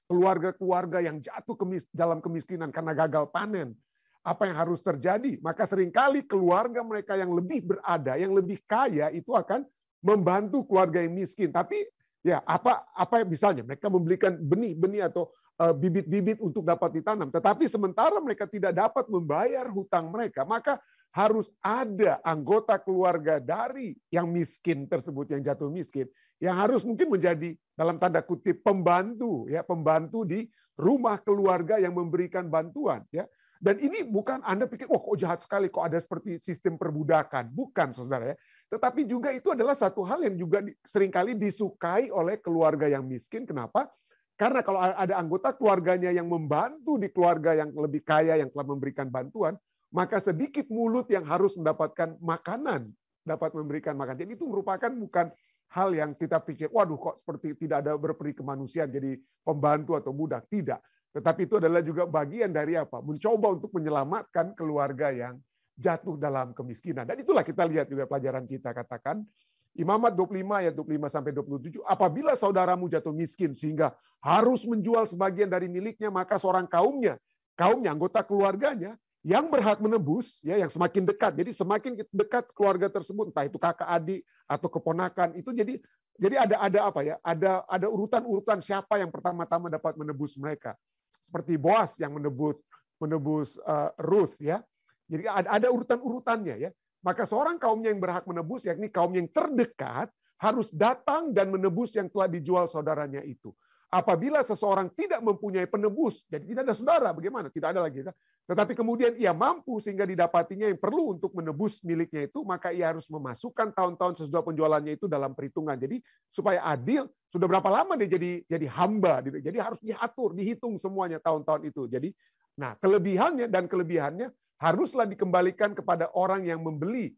keluarga-keluarga yang jatuh dalam kemiskinan karena gagal panen. Apa yang harus terjadi? Maka seringkali keluarga mereka yang lebih berada, yang lebih kaya itu akan membantu keluarga yang miskin. Tapi ya apa misalnya mereka membelikan benih-benih atau bibit-bibit untuk dapat ditanam. Tetapi sementara mereka tidak dapat membayar hutang mereka, maka harus ada anggota keluarga dari yang miskin tersebut, yang jatuh miskin, yang harus mungkin menjadi dalam tanda kutip pembantu, ya, pembantu di rumah keluarga yang memberikan bantuan, ya. Dan ini bukan Anda pikir, kok jahat sekali, kok ada seperti sistem perbudakan. Bukan, saudara ya. Tetapi juga itu adalah satu hal yang juga seringkali disukai oleh keluarga yang miskin. Kenapa? Karena kalau ada anggota keluarganya yang membantu di keluarga yang lebih kaya, yang telah memberikan bantuan, maka sedikit mulut yang harus mendapatkan makanan, dapat memberikan makan. Jadi itu merupakan bukan hal yang kita pikir, waduh kok seperti tidak ada berperi kemanusiaan, jadi pembantu atau budak. Tidak. Tetapi itu adalah juga bagian dari apa? Mencoba untuk menyelamatkan keluarga yang jatuh dalam kemiskinan. Dan itulah kita lihat juga pelajaran kita, katakan Imamat 25 ayat 25 sampai 27, apabila saudaramu jatuh miskin sehingga harus menjual sebagian dari miliknya, maka seorang kaumnya anggota keluarganya yang berhak menebus, ya, yang semakin dekat. Jadi semakin dekat keluarga tersebut, entah itu kakak adik atau keponakan, itu jadi ada apa ya? Ada urutan-urutan siapa yang pertama-tama dapat menebus mereka. Seperti Boas yang menebus Ruth, ya. Jadi ada urutan-urutannya, ya. Maka seorang kaumnya yang berhak menebus, yakni kaum yang terdekat, harus datang dan menebus yang telah dijual saudaranya itu. Apabila seseorang tidak mempunyai penebus, jadi tidak ada saudara, bagaimana? Tidak ada lagi. Tetapi kemudian ia mampu sehingga didapatinya yang perlu untuk menebus miliknya itu, maka ia harus memasukkan tahun-tahun sesudah penjualannya itu dalam perhitungan. Jadi supaya adil, sudah berapa lama dia jadi hamba, jadi harus diatur, dihitung semuanya tahun-tahun itu. Jadi, nah kelebihannya haruslah dikembalikan kepada orang yang membeli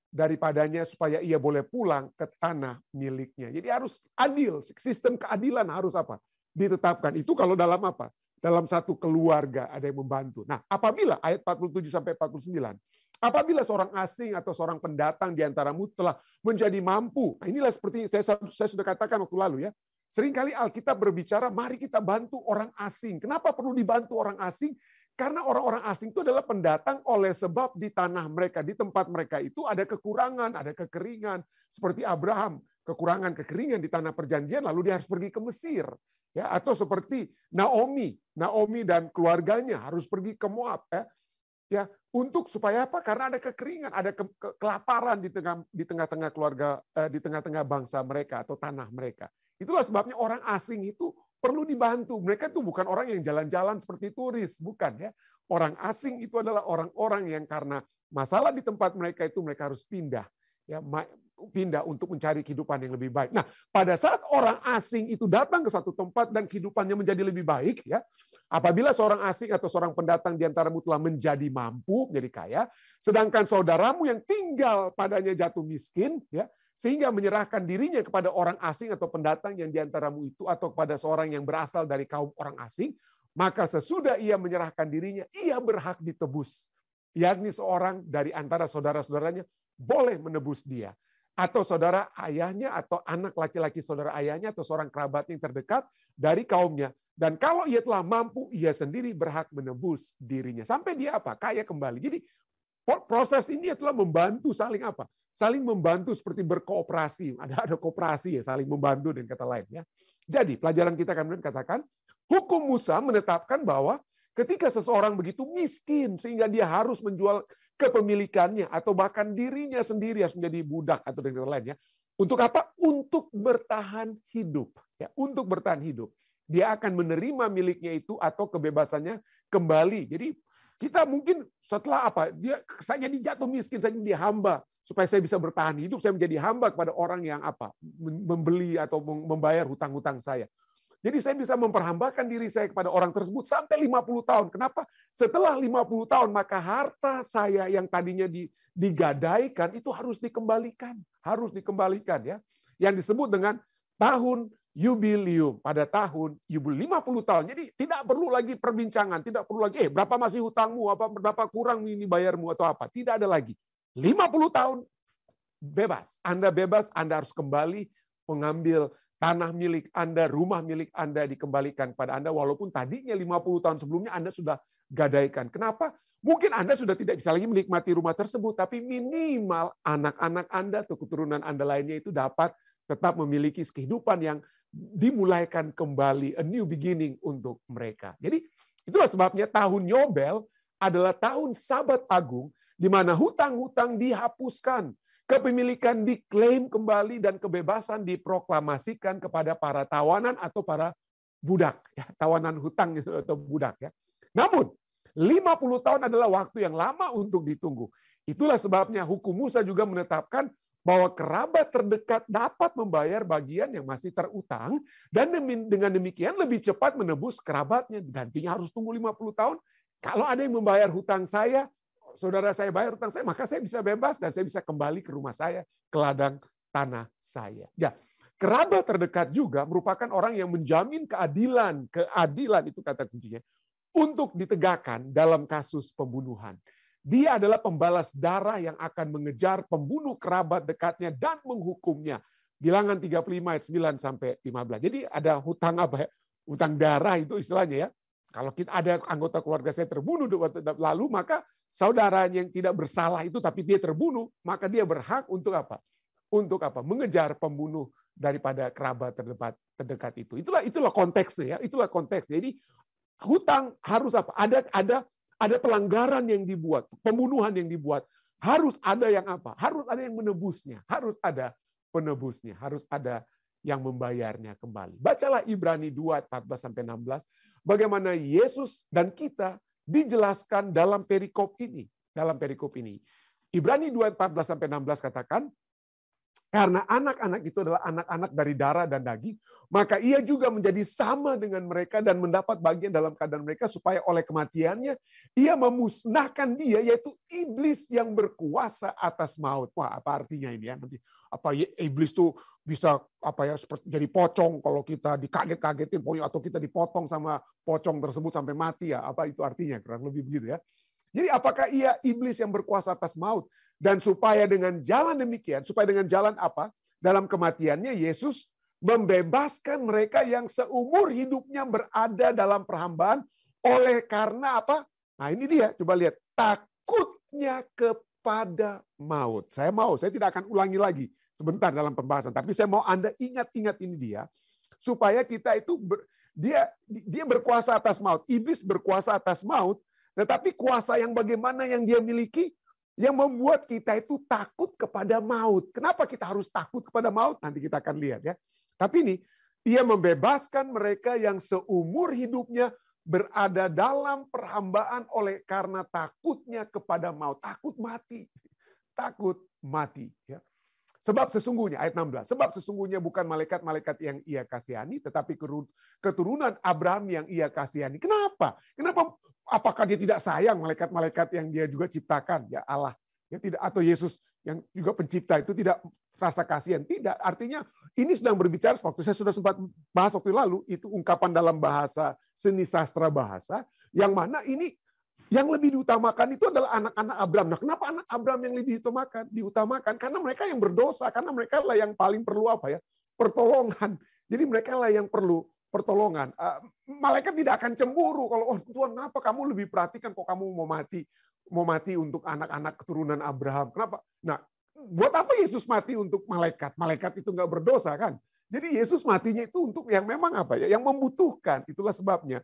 daripadanya supaya ia boleh pulang ke tanah miliknya. Jadi harus adil, sistem keadilan harus apa? Ditetapkan. Itu kalau dalam apa? Dalam satu keluarga ada yang membantu. Nah, apabila ayat 47 sampai 49, apabila seorang asing atau seorang pendatang di antaramu telah menjadi mampu. Nah, inilah seperti saya sudah katakan waktu lalu, ya. Seringkali Alkitab berbicara, mari kita bantu orang asing. Kenapa perlu dibantu orang asing? Karena orang-orang asing itu adalah pendatang oleh sebab di tanah mereka, di tempat mereka itu ada kekurangan, ada kekeringan. Seperti Abraham, kekurangan-kekeringan di tanah perjanjian, lalu dia harus pergi ke Mesir. Ya, atau seperti Naomi dan keluarganya harus pergi ke Moab. Ya, untuk supaya apa? Karena ada kekeringan, ada kelaparan di tengah-tengah keluarga, di tengah-tengah bangsa mereka atau tanah mereka. Itulah sebabnya orang asing itu perlu dibantu. Mereka itu bukan orang yang jalan-jalan seperti turis, bukan, ya. Orang asing itu adalah orang-orang yang karena masalah di tempat mereka itu mereka harus pindah, ya, pindah untuk mencari kehidupan yang lebih baik. Nah, pada saat orang asing itu datang ke satu tempat dan kehidupannya menjadi lebih baik, ya, apabila seorang asing atau seorang pendatang di antaramu telah menjadi mampu, menjadi kaya, sedangkan saudaramu yang tinggal padanya jatuh miskin, ya, sehingga menyerahkan dirinya kepada orang asing atau pendatang yang diantaramu itu, atau kepada seorang yang berasal dari kaum orang asing, maka sesudah ia menyerahkan dirinya, ia berhak ditebus. Yakni seorang dari antara saudara-saudaranya boleh menebus dia. Atau saudara ayahnya, atau anak laki-laki saudara ayahnya, atau seorang kerabat yang terdekat dari kaumnya. Dan kalau ia telah mampu, ia sendiri berhak menebus dirinya. Sampai dia apa? Kaya kembali. Jadi proses ini adalah membantu saling apa? Saling membantu seperti berkooperasi. Ada kooperasi, ya, saling membantu dengan kata lain, ya. Jadi pelajaran kita kemudian katakan, hukum Musa menetapkan bahwa ketika seseorang begitu miskin sehingga dia harus menjual kepemilikannya atau bahkan dirinya sendiri harus menjadi budak atau dengan kata lain, ya. Untuk apa? Untuk bertahan hidup, ya, untuk bertahan hidup. Dia akan menerima miliknya itu atau kebebasannya kembali. Jadi kita mungkin setelah apa? Saya jadi jatuh miskin, saya jadi hamba. Supaya saya bisa bertahan hidup, saya menjadi hamba kepada orang yang apa? Membeli atau membayar hutang-hutang saya. Jadi saya bisa memperhambakan diri saya kepada orang tersebut sampai 50 tahun. Kenapa? Setelah 50 tahun, maka harta saya yang tadinya digadaikan itu harus dikembalikan. Harus dikembalikan ya. Yang disebut dengan tahun jubilium. Pada tahun jubilium 50 tahun. Jadi tidak perlu lagi perbincangan. Tidak perlu lagi, berapa masih hutangmu, berapa kurang ini bayarmu atau apa. Tidak ada lagi. 50 tahun bebas. Anda bebas, Anda harus kembali mengambil tanah milik Anda, rumah milik Anda dikembalikan pada Anda, walaupun tadinya 50 tahun sebelumnya Anda sudah gadaikan. Kenapa? Mungkin Anda sudah tidak bisa lagi menikmati rumah tersebut, tapi minimal anak-anak Anda atau keturunan Anda lainnya itu dapat tetap memiliki kehidupan yang dimulaikan kembali, a new beginning untuk mereka. Jadi itulah sebabnya tahun Yobel adalah tahun Sabat Agung, di mana hutang-hutang dihapuskan, kepemilikan diklaim kembali, dan kebebasan diproklamasikan kepada para tawanan atau para budak, ya, tawanan hutang atau budak. Ya. Namun, 50 tahun adalah waktu yang lama untuk ditunggu. Itulah sebabnya hukum Musa juga menetapkan bahwa kerabat terdekat dapat membayar bagian yang masih terutang, dan dengan demikian lebih cepat menebus kerabatnya. Gantinya harus tunggu 50 tahun. Kalau ada yang membayar hutang saya, saudara saya bayar hutang saya, maka saya bisa bebas dan saya bisa kembali ke rumah saya, ke ladang tanah saya. Ya, kerabat terdekat juga merupakan orang yang menjamin keadilan. Keadilan itu kata kuncinya. Untuk ditegakkan dalam kasus pembunuhan. Dia adalah pembalas darah yang akan mengejar pembunuh kerabat dekatnya dan menghukumnya. Bilangan 35 ayat 9 sampai 15. Jadi ada hutang apa ya? Hutang darah itu istilahnya ya. Kalau kita ada anggota keluarga saya terbunuh lalu, maka saudara yang tidak bersalah itu tapi dia terbunuh, maka dia berhak untuk apa? Untuk apa? Mengejar pembunuh daripada kerabat terdekat itu. Itulah konteksnya ya. Itulah konteks. Jadi hutang harus apa? Ada pelanggaran yang dibuat, pembunuhan yang dibuat. Harus ada yang apa? Harus ada yang menebusnya. Harus ada penebusnya. Harus ada yang membayarnya kembali. Bacalah Ibrani 2:14-16, bagaimana Yesus dan kita dijelaskan dalam perikop ini. Dalam perikop ini. Ibrani 2:14-16 katakan, karena anak-anak itu adalah anak-anak dari darah dan daging, maka ia juga menjadi sama dengan mereka dan mendapat bagian dalam keadaan mereka, supaya oleh kematiannya ia memusnahkan dia, yaitu iblis yang berkuasa atas maut. Wah, apa artinya ini ya? Nanti apa iblis tuh bisa apa ya, seperti jadi pocong kalau kita dikaget-kagetin atau kita dipotong sama pocong tersebut sampai mati ya. Apa itu artinya? Kurang lebih begitu ya. Jadi apakah ia iblis yang berkuasa atas maut? Dan supaya dengan jalan demikian, supaya dengan jalan apa? Dalam kematiannya Yesus membebaskan mereka yang seumur hidupnya berada dalam perhambaan oleh karena apa? Nah ini dia, coba lihat. Takutnya kepada maut. Saya tidak akan ulangi lagi sebentar dalam pembahasan. Tapi saya mau Anda ingat-ingat ini dia. Supaya kita itu, dia berkuasa atas maut. Iblis berkuasa atas maut. Tetapi kuasa yang bagaimana yang dia miliki? Yang membuat kita itu takut kepada maut. Kenapa kita harus takut kepada maut? Nanti kita akan lihat ya. Tapi ini, ia membebaskan mereka yang seumur hidupnya berada dalam perhambaan oleh karena takutnya kepada maut. Takut mati. Takut mati. Ya. Sebab sesungguhnya, ayat 16, sebab sesungguhnya bukan malaikat-malaikat yang ia kasihani, tetapi keturunan Abraham yang ia kasihani. Kenapa? Kenapa? Apakah dia tidak sayang malaikat-malaikat yang dia juga ciptakan? Ya Allah. Ya tidak, atau Yesus yang juga pencipta itu tidak rasa kasihan. Tidak. Artinya ini sedang berbicara, waktu saya sudah sempat bahas waktu lalu, itu ungkapan dalam bahasa seni sastra bahasa, yang mana ini yang lebih diutamakan itu adalah anak-anak Abraham. Nah, kenapa anak Abraham yang lebih diutamakan? Karena mereka yang berdosa, karena mereka lah yang paling perlu apa ya? Pertolongan. Jadi mereka lah yang perlu pertolongan. Malaikat tidak akan cemburu kalau Tuhan, kenapa kamu lebih perhatikan kok kamu mau mati untuk anak-anak keturunan Abraham? Kenapa? Nah, buat apa Yesus mati untuk malaikat? Malaikat itu nggak berdosa kan? Jadi Yesus matinya itu untuk yang memang apa ya? Yang membutuhkan. Itulah sebabnya.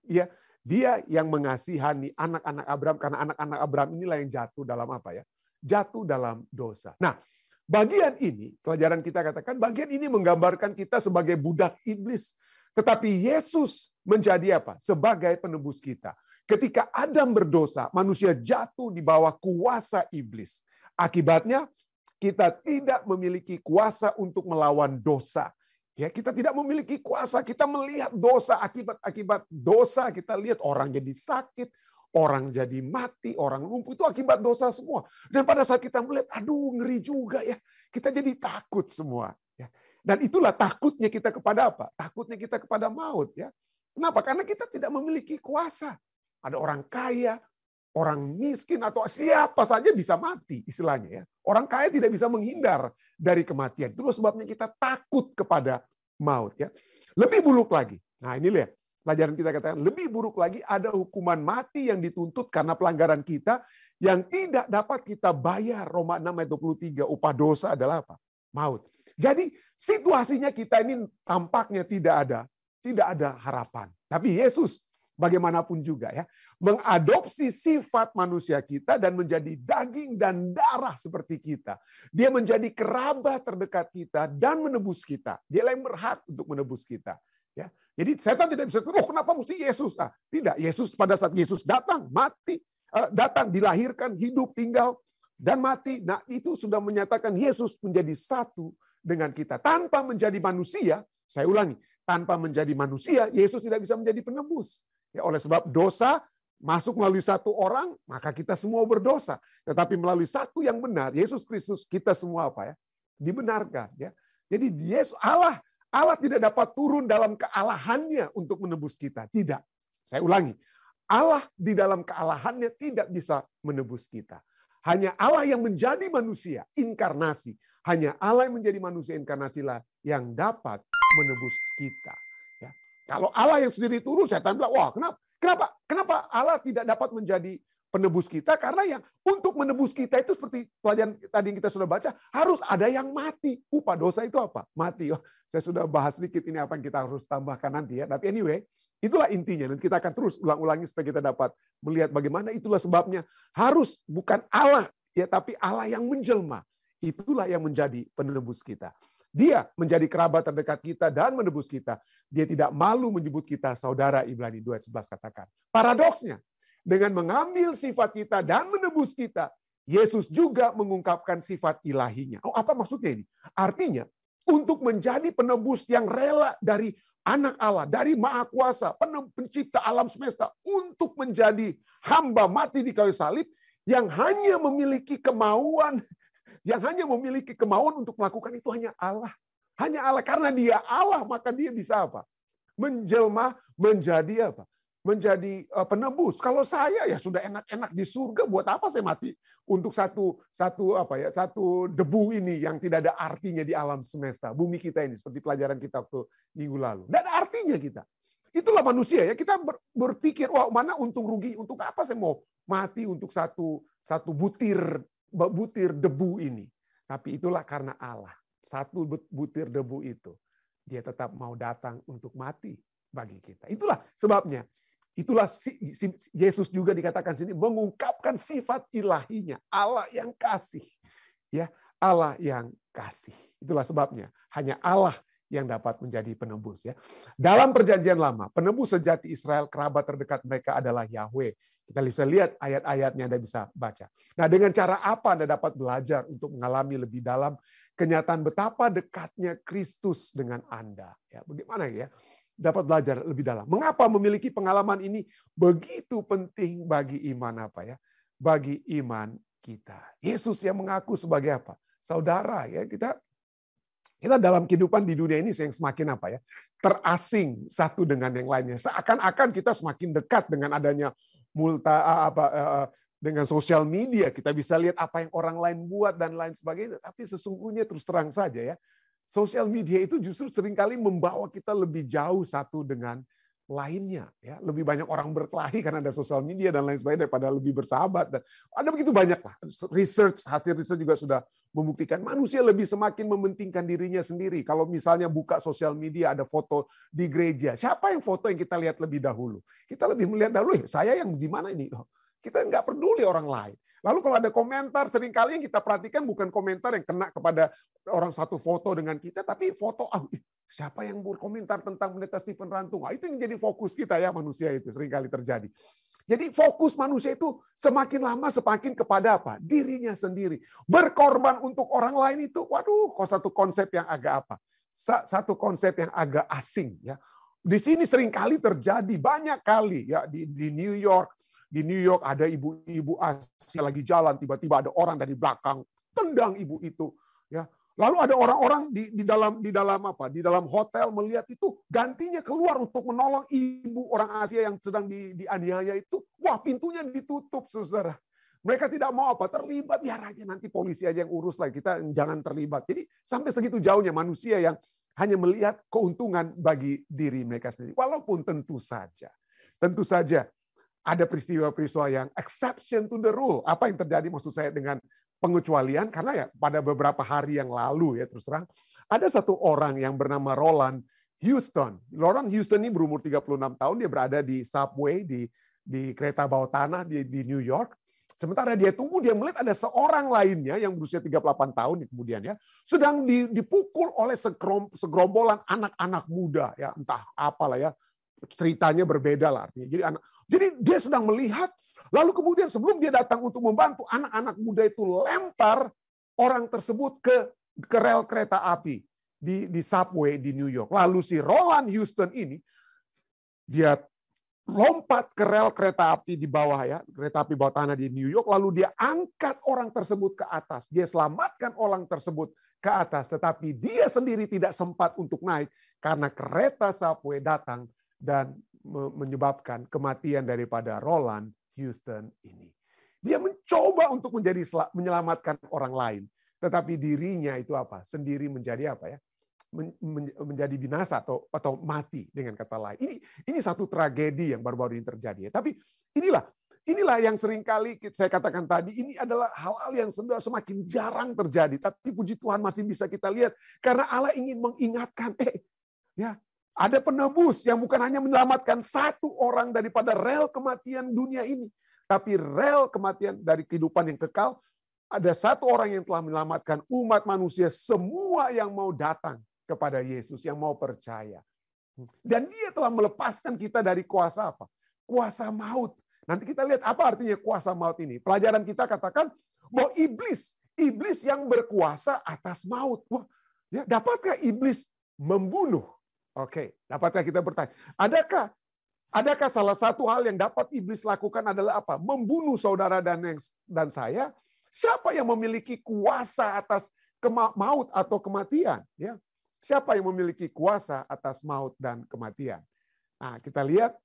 Ya, dia yang mengasihani anak-anak Abraham, karena anak-anak Abraham inilah yang jatuh dalam apa ya? Jatuh dalam dosa. Nah, bagian ini, pelajaran kita katakan, bagian ini menggambarkan kita sebagai budak iblis. Tetapi Yesus menjadi apa? Sebagai penebus kita. Ketika Adam berdosa, manusia jatuh di bawah kuasa iblis. Akibatnya, kita tidak memiliki kuasa untuk melawan dosa. Ya, kita tidak memiliki kuasa, kita melihat dosa, akibat dosa kita lihat orang jadi sakit, orang jadi mati, orang lumpuh, itu akibat dosa semua. Dan pada saat kita melihat, aduh ngeri juga ya, kita jadi takut semua. Ya. Dan itulah takutnya kita kepada apa? Takutnya kita kepada maut. Ya. Kenapa? Karena kita tidak memiliki kuasa. Ada orang kaya, orang miskin, atau siapa saja bisa mati istilahnya. Ya. Orang kaya tidak bisa menghindar dari kematian. Itulah sebabnya kita takut kepada maut. Ya. Lebih buruk lagi. Nah ini lihat, pelajaran kita katakan, lebih buruk lagi ada hukuman mati yang dituntut karena pelanggaran kita yang tidak dapat kita bayar. Roma 6 ayat 23, upah dosa adalah apa? Maut. Jadi situasinya kita ini tampaknya tidak ada harapan. Tapi Yesus bagaimanapun juga ya, mengadopsi sifat manusia kita dan menjadi daging dan darah seperti kita. Dia menjadi kerabat terdekat kita dan menebus kita. Dia yang berhak untuk menebus kita. Ya, jadi setan tidak bisa, kenapa mesti Yesus? Tidak, Yesus pada saat Yesus datang, mati, dilahirkan, hidup, tinggal, dan mati. Nah itu sudah menyatakan Yesus menjadi satu dengan kita. Tanpa menjadi manusia, saya ulangi, tanpa menjadi manusia, Yesus tidak bisa menjadi penebus. Ya, oleh sebab dosa masuk melalui satu orang, maka kita semua berdosa. Tetapi melalui satu yang benar, Yesus Kristus, kita semua apa ya? Dibenarkan. Ya. Jadi Yesus Allah tidak dapat turun dalam kealahannya untuk menebus kita. Tidak. Saya ulangi. Allah di dalam kealahannya tidak bisa menebus kita. Hanya Allah yang menjadi manusia, inkarnasi. Hanya Allah yang menjadi manusia inkarnasilah yang dapat menebus kita. Ya. Kalau Allah yang sendiri turun, setan bilang, wah kenapa Allah tidak dapat menjadi penebus kita? Karena yang untuk menebus kita itu seperti pelajaran tadi yang kita sudah baca, harus ada yang mati. Upah dosa itu apa? Mati. Oh, saya sudah bahas sedikit ini apa yang kita harus tambahkan nanti ya. Tapi anyway, itulah intinya. Dan kita akan terus ulang-ulangi supaya kita dapat melihat bagaimana itulah sebabnya harus bukan Allah ya, tapi Allah yang menjelma. Itulah yang menjadi penebus kita. Dia menjadi kerabat terdekat kita dan menebus kita. Dia tidak malu menyebut kita saudara, Ibrani 2 ayat 11 katakan. Paradoksnya, dengan mengambil sifat kita dan menebus kita, Yesus juga mengungkapkan sifat ilahinya. Oh, apa maksudnya ini? Artinya, untuk menjadi penebus yang rela dari anak Allah, dari Maha Kuasa, pencipta alam semesta, untuk menjadi hamba mati di kayu salib, yang hanya memiliki kemauan untuk melakukan itu hanya Allah. Hanya Allah. Karena dia Allah, maka dia bisa apa? Menjelma menjadi apa? Menjadi penebus. Kalau saya ya sudah enak-enak di surga, buat apa saya mati untuk satu debu ini yang tidak ada artinya di alam semesta, bumi kita ini, seperti pelajaran kita waktu minggu lalu. Dan artinya kita. Itulah manusia ya. Kita berpikir, wah mana untung rugi, untuk apa saya mau mati untuk satu butir debu ini. Tapi itulah karena Allah. Satu butir debu itu, dia tetap mau datang untuk mati bagi kita. Itulah sebabnya. Itulah Yesus juga dikatakan sini mengungkapkan sifat ilahinya, Allah yang kasih. Ya, Allah yang kasih. Itulah sebabnya hanya Allah yang dapat menjadi penebus ya. Dalam perjanjian lama, penebus sejati Israel, kerabat terdekat mereka adalah Yahweh. Kita bisa lihat ayat-ayatnya, Anda bisa baca. Nah, dengan cara apa Anda dapat belajar untuk mengalami lebih dalam kenyataan betapa dekatnya Kristus dengan Anda? Ya, bagaimana ya? Dapat belajar lebih dalam. Mengapa memiliki pengalaman ini begitu penting bagi iman apa ya? Bagi iman kita. Yesus yang mengaku sebagai apa? Saudara ya, kita dalam kehidupan di dunia ini yang semakin apa ya? Terasing satu dengan yang lainnya. Seakan-akan kita semakin dekat dengan adanya dengan sosial media. Kita bisa lihat apa yang orang lain buat dan lain sebagainya. Tapi sesungguhnya terus terang saja ya, sosial media itu justru seringkali membawa kita lebih jauh satu dengan lainnya. Ya, lebih banyak orang berkelahi karena ada sosial media dan lain sebagainya daripada lebih bersahabat. Dan ada begitu banyak lah. Hasil riset juga sudah membuktikan manusia lebih semakin mementingkan dirinya sendiri. Kalau misalnya buka sosial media ada foto di gereja, siapa yang foto yang kita lihat lebih dahulu? Kita lebih melihat dahulu, saya yang di mana ini? Kita nggak peduli orang lain. Lalu kalau ada komentar, seringkali yang kita perhatikan bukan komentar yang kena kepada orang satu foto dengan kita, tapi foto, siapa yang berkomentar tentang pendeta Stephen Rantung? Itu yang jadi fokus kita ya, manusia itu seringkali terjadi. Jadi fokus manusia itu semakin lama semakin kepada apa? Dirinya sendiri. Berkorban untuk orang lain itu, waduh, satu konsep yang agak apa? satu konsep yang agak asing ya. Di sini sering kali terjadi, banyak kali ya di New York. Di New York ada ibu-ibu Asia lagi jalan, tiba-tiba ada orang dari belakang tendang ibu itu ya. Lalu ada orang-orang di dalam hotel melihat itu, gantinya keluar untuk menolong ibu orang Asia yang sedang dianiaya itu. Wah, pintunya ditutup, saudara. Mereka tidak mau terlibat, biar aja nanti polisi aja yang urus lah, kita jangan terlibat. Jadi sampai segitu jauhnya manusia yang hanya melihat keuntungan bagi diri mereka sendiri. Walaupun tentu saja ada peristiwa-peristiwa yang exception to the rule. Apa yang terjadi maksud saya dengan pengecualian? Karena ya pada beberapa hari yang lalu ya terus terang, ada satu orang yang bernama Roland Houston. Roland Houston ini berumur 36 tahun, dia berada di subway, di kereta bawah tanah di New York. Sementara dia tunggu, dia melihat ada seorang lainnya yang berusia 38 tahun kemudian ya, sedang dipukul oleh segerombolan anak-anak muda ya, entah apalah ya, ceritanya berbeda lah artinya. Jadi dia sedang melihat, lalu kemudian sebelum dia datang untuk membantu, anak-anak muda itu lempar orang tersebut ke rel kereta api di subway di New York. Lalu si Roland Houston ini dia lompat ke rel kereta api di bawah ya, kereta api bawah tanah di New York, lalu dia angkat orang tersebut ke atas. Dia selamatkan orang tersebut ke atas, tetapi dia sendiri tidak sempat untuk naik karena kereta subway datang dan menyebabkan kematian daripada Roland Houston ini. Dia mencoba untuk menyelamatkan orang lain, tetapi dirinya itu sendiri menjadi menjadi binasa atau mati dengan kata lain. Ini satu tragedi yang baru-baru ini terjadi. Tapi inilah yang seringkali saya katakan tadi, ini adalah hal-hal yang semakin jarang terjadi. Tapi puji Tuhan masih bisa kita lihat karena Allah ingin mengingatkan, ya ada penebus yang bukan hanya menyelamatkan satu orang daripada rel kematian dunia ini, tapi rel kematian dari kehidupan yang kekal. Ada satu orang yang telah menyelamatkan umat manusia semua yang mau datang kepada Yesus, yang mau percaya. Dan dia telah melepaskan kita dari kuasa apa? Kuasa maut. Nanti kita lihat apa artinya kuasa maut ini. Pelajaran kita katakan bahwa iblis yang berkuasa atas maut. Wah, ya, dapatkah iblis membunuh? Oke, dapatkah kita bertanya, adakah salah satu hal yang dapat iblis lakukan adalah apa? Membunuh saudara dan saya? Siapa yang memiliki kuasa atas maut atau kematian? Ya. Siapa yang memiliki kuasa atas maut dan kematian? Nah, kita lihat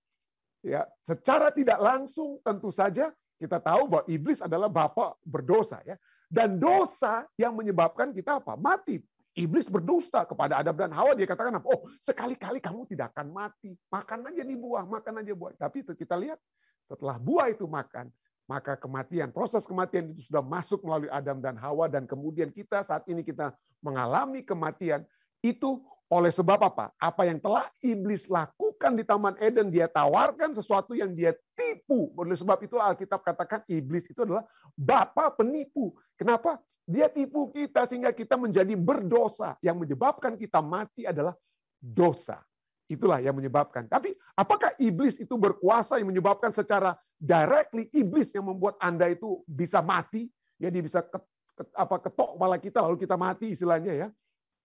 ya, secara tidak langsung tentu saja kita tahu bahwa iblis adalah bapa berdosa ya. Dan dosa yang menyebabkan kita mati. Iblis berdusta kepada Adam dan Hawa, dia katakan sekali-kali kamu tidak akan mati. Makan aja nih buah, makan aja buah. Tapi kita lihat setelah buah itu makan, maka kematian, proses kematian itu sudah masuk melalui Adam dan Hawa, dan kemudian kita saat ini kita mengalami kematian. Itu oleh sebab apa? Apa yang telah iblis lakukan di Taman Eden, dia tawarkan sesuatu yang dia tipu. Oleh sebab itu Alkitab katakan iblis itu adalah bapa penipu. Kenapa? Dia tipu kita sehingga kita menjadi berdosa. Yang menyebabkan kita mati adalah dosa. Itulah yang menyebabkan. Tapi apakah iblis itu berkuasa yang menyebabkan secara directly iblis yang membuat Anda itu bisa mati? Ya, dia bisa ketok kepala kita lalu kita mati istilahnya ya.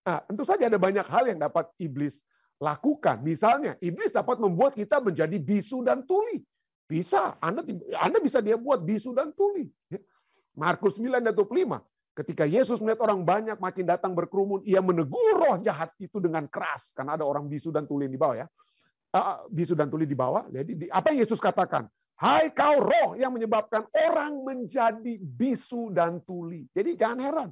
Nah, tentu saja ada banyak hal yang dapat iblis lakukan. Misalnya, iblis dapat membuat kita menjadi bisu dan tuli. Bisa, Anda bisa dia buat bisu dan tuli. Markus 9:25, ketika Yesus melihat orang banyak makin datang berkerumun, ia menegur roh jahat itu dengan keras. Karena ada orang bisu dan tuli di bawah ya. Bisu dan tuli di bawah. Jadi apa yang Yesus katakan? Hai kau roh yang menyebabkan orang menjadi bisu dan tuli. Jadi jangan heran.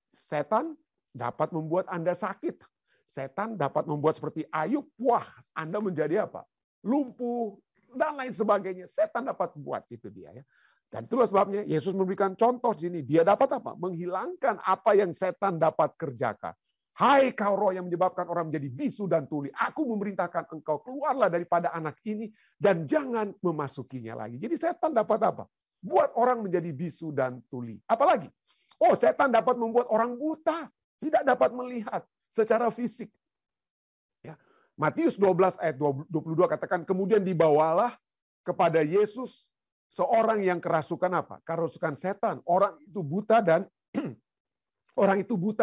Setan dapat membuat Anda sakit. Setan dapat membuat seperti Ayub, wah, Anda menjadi apa? Lumpuh, dan lain sebagainya. Setan dapat buat itu dia ya. Dan itulah sebabnya Yesus memberikan contoh di sini. Dia dapat apa? Menghilangkan apa yang setan dapat kerjakan. Hai kau roh yang menyebabkan orang menjadi bisu dan tuli. Aku memerintahkan engkau keluarlah daripada anak ini dan jangan memasukinya lagi. Jadi setan dapat apa? Buat orang menjadi bisu dan tuli. Apalagi? Oh, setan dapat membuat orang buta. Tidak dapat melihat secara fisik. Ya. Matius 12 ayat 22 katakan, kemudian dibawalah kepada Yesus seorang yang kerasukan apa? Kerasukan setan. Orang itu buta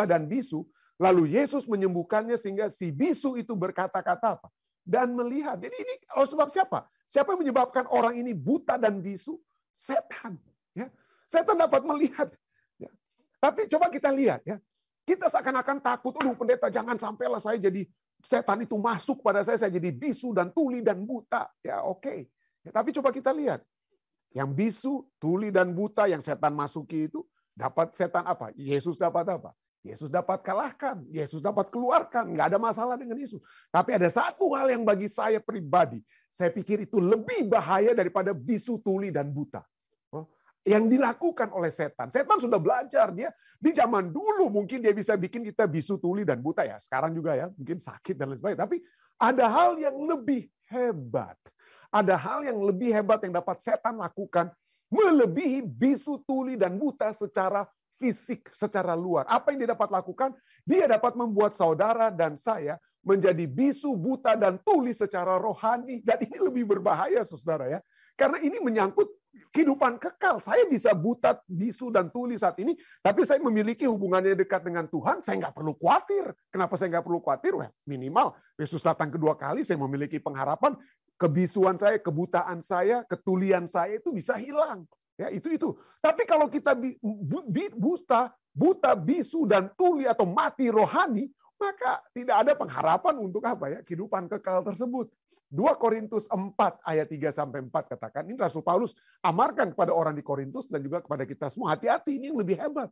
dan bisu, Lalu Yesus menyembuhkannya sehingga si bisu itu berkata-kata apa? Dan melihat. Jadi ini sebab siapa? Siapa yang menyebabkan orang ini buta dan bisu? Setan. Ya. Setan dapat melihat. Ya. Tapi coba kita lihat ya. Kita seakan-akan takut, pendeta jangan sampailah saya jadi setan itu masuk pada saya jadi bisu dan tuli dan buta. Ya oke. Ya, tapi coba kita lihat. Yang bisu, tuli dan buta yang setan masuki itu dapat setan apa? Yesus dapat apa? Yesus dapat kalahkan, Yesus dapat keluarkan, nggak ada masalah dengan Yesus. Tapi ada satu hal yang bagi saya pribadi, saya pikir itu lebih bahaya daripada bisu, tuli, dan buta. Yang dilakukan oleh setan. Setan sudah belajar, dia di zaman dulu mungkin dia bisa bikin kita bisu, tuli, dan buta ya. Sekarang juga ya, mungkin sakit dan lain sebagainya. Tapi ada hal yang lebih hebat. Ada hal yang lebih hebat yang dapat setan lakukan, melebihi bisu, tuli, dan buta secara fisik, secara luar. Apa yang dia dapat lakukan? Dia dapat membuat saudara dan saya menjadi bisu, buta, dan tuli secara rohani. Dan ini lebih berbahaya, saudara ya. Karena ini menyangkut kehidupan kekal. Saya bisa buta, bisu, dan tuli saat ini, tapi saya memiliki hubungannya dekat dengan Tuhan, saya nggak perlu khawatir. Kenapa saya nggak perlu khawatir? Well, minimal Yesus datang kedua kali, saya memiliki pengharapan, kebisuan saya, kebutaan saya, ketulian saya itu bisa hilang. Ya, itu. Tapi kalau kita buta, bisu, dan tuli atau mati rohani, maka tidak ada pengharapan untuk apa ya? Kehidupan kekal tersebut. 2 Korintus 4 ayat 3-4 katakan, ini Rasul Paulus amarkan kepada orang di Korintus dan juga kepada kita semua. Hati-hati, ini yang lebih hebat.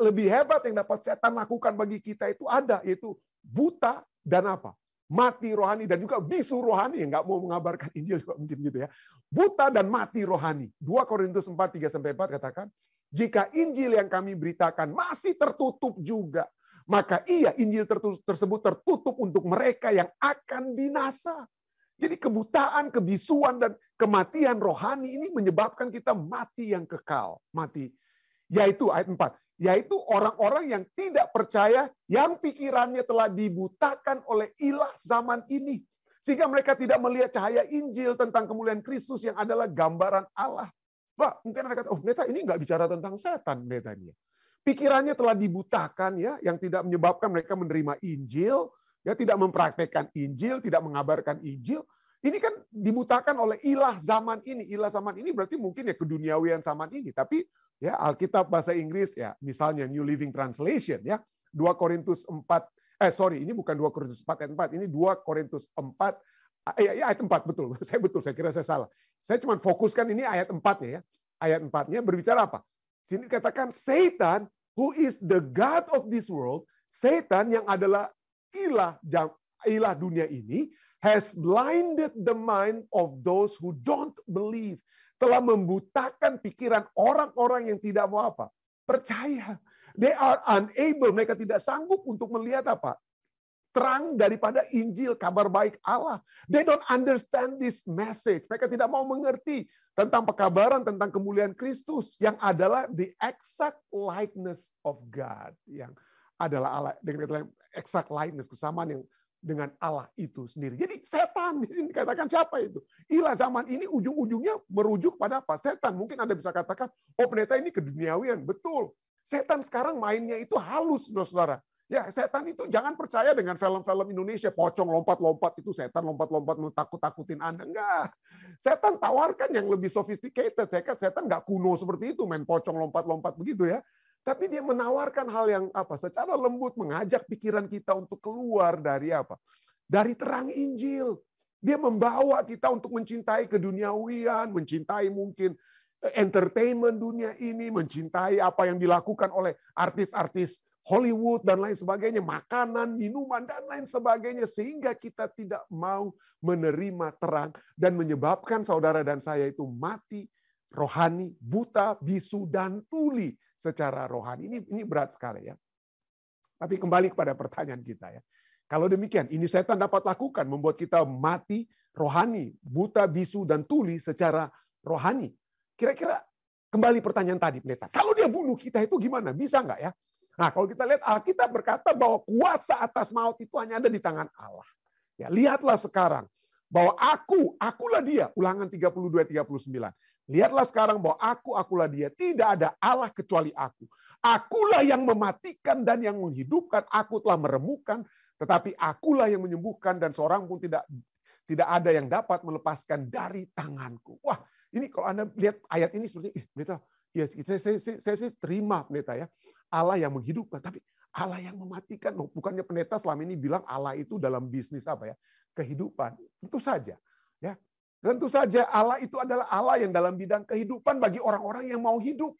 Lebih hebat yang dapat setan lakukan bagi kita itu ada, yaitu buta dan apa? Mati rohani dan juga bisu rohani yang nggak mau mengabarkan Injil juga mungkin gitu ya. Buta dan mati rohani. 2 Korintus 4 3-4 katakan, jika Injil yang kami beritakan masih tertutup juga, maka Injil tersebut tertutup untuk mereka yang akan binasa. Jadi kebutaan, kebisuan dan kematian rohani ini menyebabkan kita mati yang kekal, mati. Yaitu ayat 4. Yaitu orang-orang yang tidak percaya, yang pikirannya telah dibutakan oleh ilah zaman ini. Sehingga mereka tidak melihat cahaya Injil tentang kemuliaan Kristus yang adalah gambaran Allah. Pak, mungkin Anda kata, pendeta ini nggak bicara tentang setan, pendeta ini. Pikirannya telah dibutakan ya, yang tidak menyebabkan mereka menerima Injil, ya tidak mempraktekkan Injil, tidak mengabarkan Injil. Ini kan dibutakan oleh ilah zaman ini. Ilah zaman ini berarti mungkin ya keduniawian zaman ini, tapi ya Alkitab bahasa Inggris ya, misalnya New Living Translation ya, 2 Korintus 4 ini bukan 2 Korintus 4 ayat 4, ini 2 Korintus 4 ayat 4 betul. Saya kira saya salah. Saya cuma fokuskan ini ayat 4-nya ya. Ayat 4-nya berbicara apa? Sini katakan Satan who is the god of this world, Satan yang adalah ilah dunia ini, has blinded the mind of those who don't believe. Telah membutakan pikiran orang-orang yang tidak mau apa? Percaya. They are unable, mereka tidak sanggup untuk melihat apa? Terang daripada Injil, kabar baik Allah. They don't understand this message. Mereka tidak mau mengerti tentang pekabaran, tentang kemuliaan Kristus yang adalah the exact likeness of God. Yang adalah Allah, dengan exact likeness, kesamaan yang dengan Allah itu sendiri. Jadi setan, ini dikatakan siapa itu? Ilah zaman ini ujung-ujungnya merujuk pada apa? Setan. Mungkin Anda bisa katakan, oh pendeta ini keduniawian. Betul. Setan sekarang mainnya itu halus, saudara. Ya, setan itu jangan percaya dengan film-film Indonesia, pocong lompat-lompat itu setan lompat-lompat mentakut-takutin Anda. Enggak. Setan tawarkan yang lebih sophisticated. Setan nggak kuno seperti itu, main pocong lompat-lompat begitu ya. Tapi dia menawarkan hal yang apa? Secara lembut mengajak pikiran kita untuk keluar dari apa? Dari terang Injil. Dia membawa kita untuk mencintai keduniawian, mencintai mungkin entertainment dunia ini, mencintai apa yang dilakukan oleh artis-artis Hollywood dan lain sebagainya, makanan, minuman dan lain sebagainya, sehingga kita tidak mau menerima terang dan menyebabkan saudara dan saya itu mati rohani, buta, bisu dan tuli secara rohani. Ini berat sekali ya. Tapi kembali kepada pertanyaan kita ya. Kalau demikian, ini setan dapat lakukan, membuat kita mati rohani, buta, bisu dan tuli secara rohani. Kira-kira kembali pertanyaan tadi, pendeta. Kalau dia bunuh kita itu gimana? Bisa nggak ya? Nah, kalau kita lihat Alkitab berkata bahwa kuasa atas maut itu hanya ada di tangan Allah. Ya, lihatlah sekarang bahwa akulah dia, Ulangan 32:39. Lihatlah sekarang bahwa akulah dia. Tidak ada Allah kecuali aku. Akulah yang mematikan dan yang menghidupkan. Aku telah meremukkan, tetapi akulah yang menyembuhkan dan seorang pun tidak ada yang dapat melepaskan dari tanganku. Wah, ini kalau Anda lihat ayat ini seperti, pendeta, ya saya terima pendeta ya. Allah yang menghidupkan, tapi Allah yang mematikan. Loh, bukannya pendeta selama ini bilang Allah itu dalam bisnis apa ya? Kehidupan. Tentu saja, ya. Tentu saja Allah itu adalah Allah yang dalam bidang kehidupan bagi orang-orang yang mau hidup.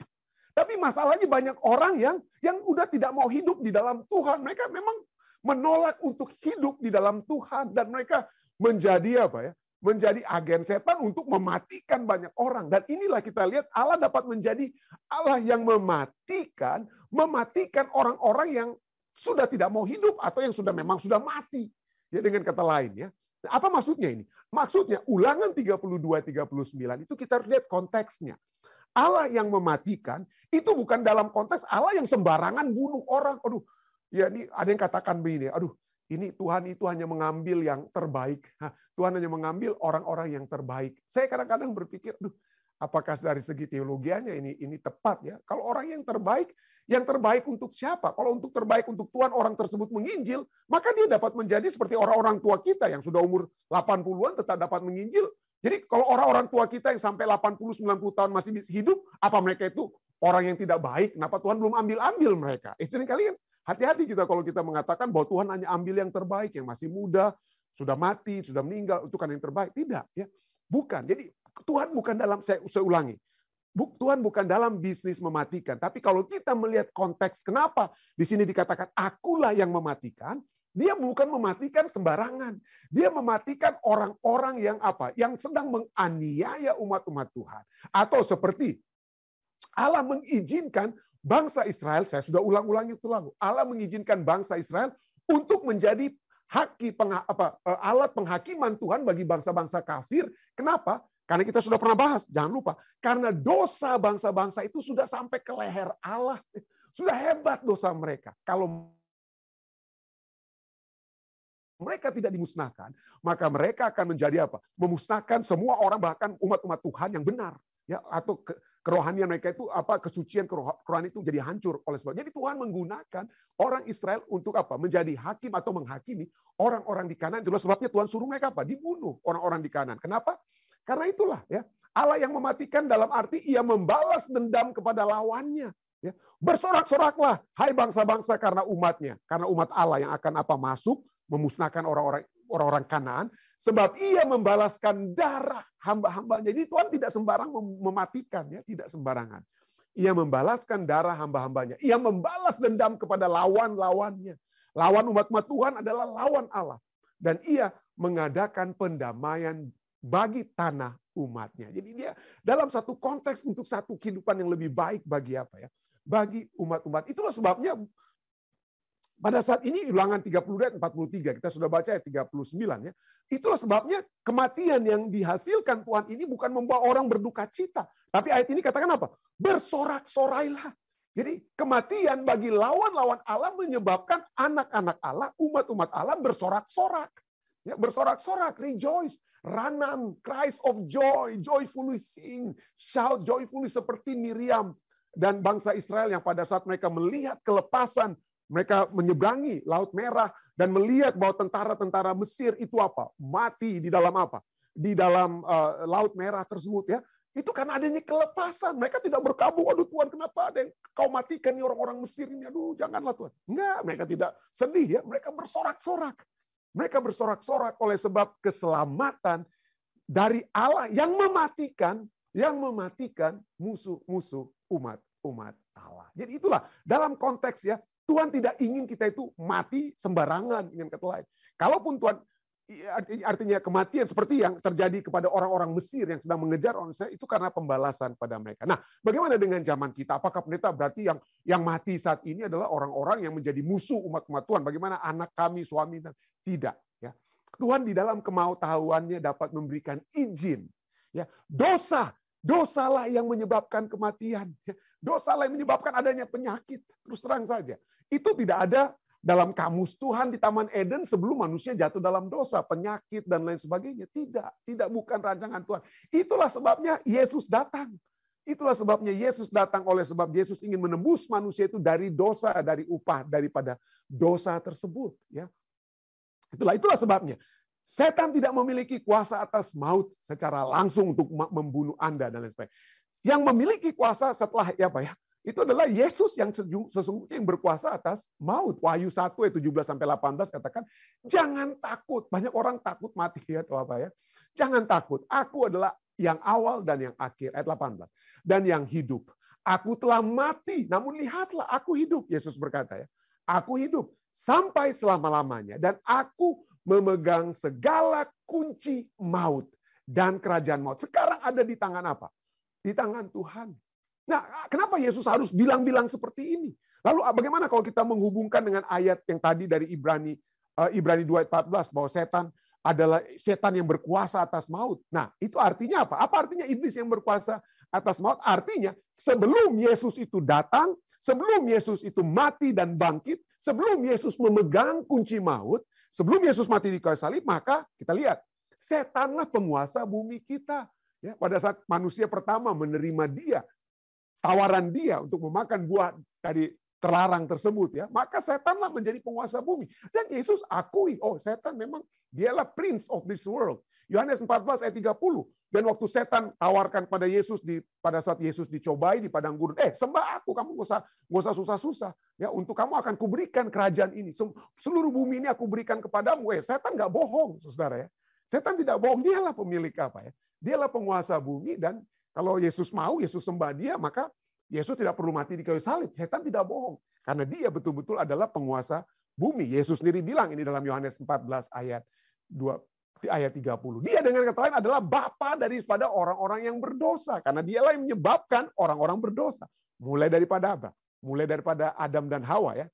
Tapi masalahnya banyak orang yang udah tidak mau hidup di dalam Tuhan. Mereka memang menolak untuk hidup di dalam Tuhan dan mereka menjadi apa ya? Menjadi agen setan untuk mematikan banyak orang. Dan inilah kita lihat Allah dapat menjadi Allah yang mematikan orang-orang yang sudah tidak mau hidup atau yang memang sudah mati. Ya, dengan kata lain ya. Apa maksudnya ini? Maksudnya Ulangan 32-39 itu kita harus lihat konteksnya. Allah yang mematikan itu bukan dalam konteks Allah yang sembarangan bunuh orang. Aduh, ya ini ada yang katakan begini, aduh, ini Tuhan itu hanya mengambil yang terbaik. Tuhan hanya mengambil orang-orang yang terbaik. Saya kadang-kadang berpikir, aduh, apakah dari segi teologianya ini tepat ya? Kalau orang yang terbaik untuk siapa? Kalau untuk terbaik untuk Tuhan orang tersebut menginjil, maka dia dapat menjadi seperti orang-orang tua kita yang sudah umur 80-an tetap dapat menginjil. Jadi kalau orang-orang tua kita yang sampai 80-90 tahun masih hidup, apa mereka itu orang yang tidak baik? Kenapa Tuhan belum ambil mereka? Seringkali kan hati-hati kita kalau kita mengatakan bahwa Tuhan hanya ambil yang terbaik, yang masih muda, sudah mati, sudah meninggal, itu kan yang terbaik. Tidak, ya. Bukan. Jadi Tuhan bukan dalam, saya ulangi, Tuhan bukan dalam bisnis mematikan. Tapi kalau kita melihat konteks kenapa di sini dikatakan akulah yang mematikan, dia bukan mematikan sembarangan. Dia mematikan orang-orang yang apa? Yang sedang menganiaya umat-umat Tuhan. Atau seperti Allah mengizinkan bangsa Israel, saya sudah ulang-ulangi itu lalu. Allah mengizinkan bangsa Israel untuk menjadi alat penghakiman Tuhan bagi bangsa-bangsa kafir. Kenapa? Karena kita sudah pernah bahas, jangan lupa. Karena dosa bangsa-bangsa itu sudah sampai ke leher Allah. Sudah hebat dosa mereka. Kalau mereka tidak dimusnahkan, maka mereka akan menjadi apa? Memusnahkan semua orang, bahkan umat-umat Tuhan yang benar. Ya, atau kerohanian mereka itu kesucian kerohanian itu jadi hancur oleh sebab. Jadi Tuhan menggunakan orang Israel untuk apa? Menjadi hakim atau menghakimi orang-orang di Kanaan. Itulah sebabnya Tuhan suruh mereka apa? Dibunuh orang-orang di Kanaan. Kenapa? Karena itulah ya, Allah yang mematikan dalam arti ia membalas dendam kepada lawannya. Ya. Bersorak-soraklah, hai bangsa-bangsa karena umatnya, karena umat Allah yang akan masuk memusnahkan orang-orang Kanaan, sebab ia membalaskan darah hamba-hambanya. Jadi Tuhan tidak sembarang mematikan, ya, tidak sembarangan. Ia membalaskan darah hamba-hambanya. Ia membalas dendam kepada lawan-lawannya. Lawan umat-umat Tuhan adalah lawan Allah. Dan ia mengadakan pendamaian bagi tanah umatnya. Jadi dia dalam satu konteks untuk satu kehidupan yang lebih baik bagi apa ya? Bagi umat-umat. Itulah sebabnya pada saat ini Ulangan 32-43 kita sudah baca ayat 39 ya. Itulah sebabnya kematian yang dihasilkan Tuhan ini bukan membawa orang berduka cita, tapi ayat ini katakan apa? Bersorak-sorailah. Jadi kematian bagi lawan-lawan Allah menyebabkan anak-anak Allah, umat-umat Allah bersorak-sorak. Ya, bersorak-sorak, rejoice, ranam, cries of joy, joyfully sing, shout joyfully seperti Miriam dan bangsa Israel yang pada saat mereka melihat kelepasan, mereka menyeberangi Laut Merah dan melihat bahwa tentara-tentara Mesir itu apa? Mati di dalam apa? Di dalam Laut Merah tersebut ya. Itu karena adanya kelepasan. Mereka tidak berkabung, aduh Tuhan kenapa ada yang kau matikan nih orang-orang Mesir ini? Aduh janganlah Tuhan. Enggak, mereka tidak sedih ya. Mereka bersorak-sorak. Mereka bersorak-sorak oleh sebab keselamatan dari Allah yang mematikan musuh-musuh umat Allah. Jadi itulah dalam konteks ya, Tuhan tidak ingin kita itu mati sembarangan dengan kata lain. Kalaupun Tuhan artinya kematian seperti yang terjadi kepada orang-orang Mesir yang sedang mengejar orang Israel itu karena pembalasan pada mereka. Nah, bagaimana dengan zaman kita? Apakah pendeta berarti yang mati saat ini adalah orang-orang yang menjadi musuh umat-umat Tuhan? Bagaimana anak kami, suami dan tidak? Ya, Tuhan di dalam kemautahuannya dapat memberikan izin. Ya, dosalah yang menyebabkan kematian. Dosalah yang menyebabkan adanya penyakit. Terus terang saja, itu tidak ada dalam kamus Tuhan di Taman Eden sebelum manusia jatuh dalam dosa, penyakit dan lain sebagainya. Tidak bukan rancangan Tuhan. Itulah sebabnya Yesus datang. Itulah sebabnya Yesus datang, oleh sebab Yesus ingin menebus manusia itu dari dosa, dari upah daripada dosa tersebut. Ya, itulah sebabnya setan tidak memiliki kuasa atas maut secara langsung untuk membunuh Anda dan lain sebagainya. Yang memiliki kuasa setelah itu adalah Yesus yang sesungguhnya yang berkuasa atas maut. Wahyu 1 ayat 17-18 katakan, jangan takut. Banyak orang takut mati atau apa ya. Jangan takut. Aku adalah yang awal dan yang akhir. Ayat 18. Dan yang hidup. Aku telah mati, namun lihatlah aku hidup. Yesus berkata ya. Aku hidup sampai selama-lamanya. Dan aku memegang segala kunci maut dan kerajaan maut. Sekarang ada di tangan apa? Di tangan Tuhan. Nah, kenapa Yesus harus bilang-bilang seperti ini? Lalu bagaimana kalau kita menghubungkan dengan ayat yang tadi dari Ibrani 2 ayat 14 bahwa setan adalah setan yang berkuasa atas maut. Nah, itu artinya apa? Apa artinya iblis yang berkuasa atas maut? Artinya sebelum Yesus itu datang, sebelum Yesus itu mati dan bangkit, sebelum Yesus memegang kunci maut, sebelum Yesus mati di kayu salib, maka kita lihat, setanlah penguasa bumi kita. Ya, pada saat manusia pertama menerima dia, tawaran dia untuk memakan buah dari terlarang tersebut, ya, maka setanlah menjadi penguasa bumi. Dan Yesus akui, oh setan memang dialah prince of this world. Yohanes 14 ayat 30. Dan waktu setan tawarkan pada Yesus pada saat Yesus dicobai di padang gurun, sembah aku, kamu nggak usah susah-susah. Ya, untuk kamu akan kuberikan kerajaan ini. Seluruh bumi ini aku berikan kepadamu. Setan nggak bohong, saudara ya. Setan tidak bohong, dialah pemilik apa ya? Dialah penguasa bumi, dan kalau Yesus mau, Yesus sembah dia, maka Yesus tidak perlu mati di kayu salib. Setan tidak bohong. Karena dia betul-betul adalah penguasa bumi. Yesus sendiri bilang ini dalam Yohanes 14 ayat 30. Dia dengan kata lain adalah bapa daripada orang-orang yang berdosa. Karena dialah yang menyebabkan orang-orang berdosa. Mulai daripada apa? Mulai daripada Adam dan Hawa ya.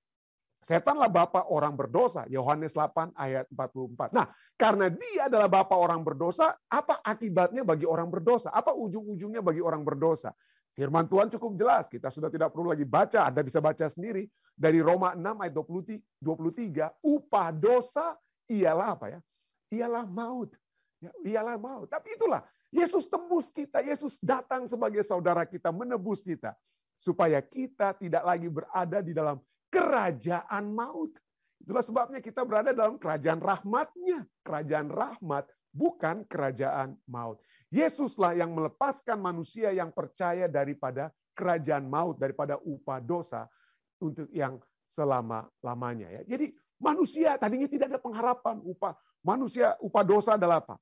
Setanlah bapa orang berdosa. Yohanes 8 ayat 44. Nah, karena dia adalah bapa orang berdosa, apa akibatnya bagi orang berdosa? Apa ujung-ujungnya bagi orang berdosa? Firman Tuhan cukup jelas. Kita sudah tidak perlu lagi baca. Anda bisa baca sendiri. Dari Roma 6 ayat 23. Upah dosa ialah apa ya? Ialah maut. Ya, ialah maut. Tapi itulah. Yesus tebus kita. Yesus datang sebagai saudara kita. Menebus kita. Supaya kita tidak lagi berada di dalam kerajaan maut. Itulah sebabnya kita berada dalam kerajaan rahmat-Nya. Kerajaan rahmat, bukan kerajaan maut. Yesuslah yang melepaskan manusia yang percaya daripada kerajaan maut, daripada upah dosa untuk yang selama-lamanya. Ya. Jadi manusia tadinya tidak ada pengharapan. Upah dosa adalah apa?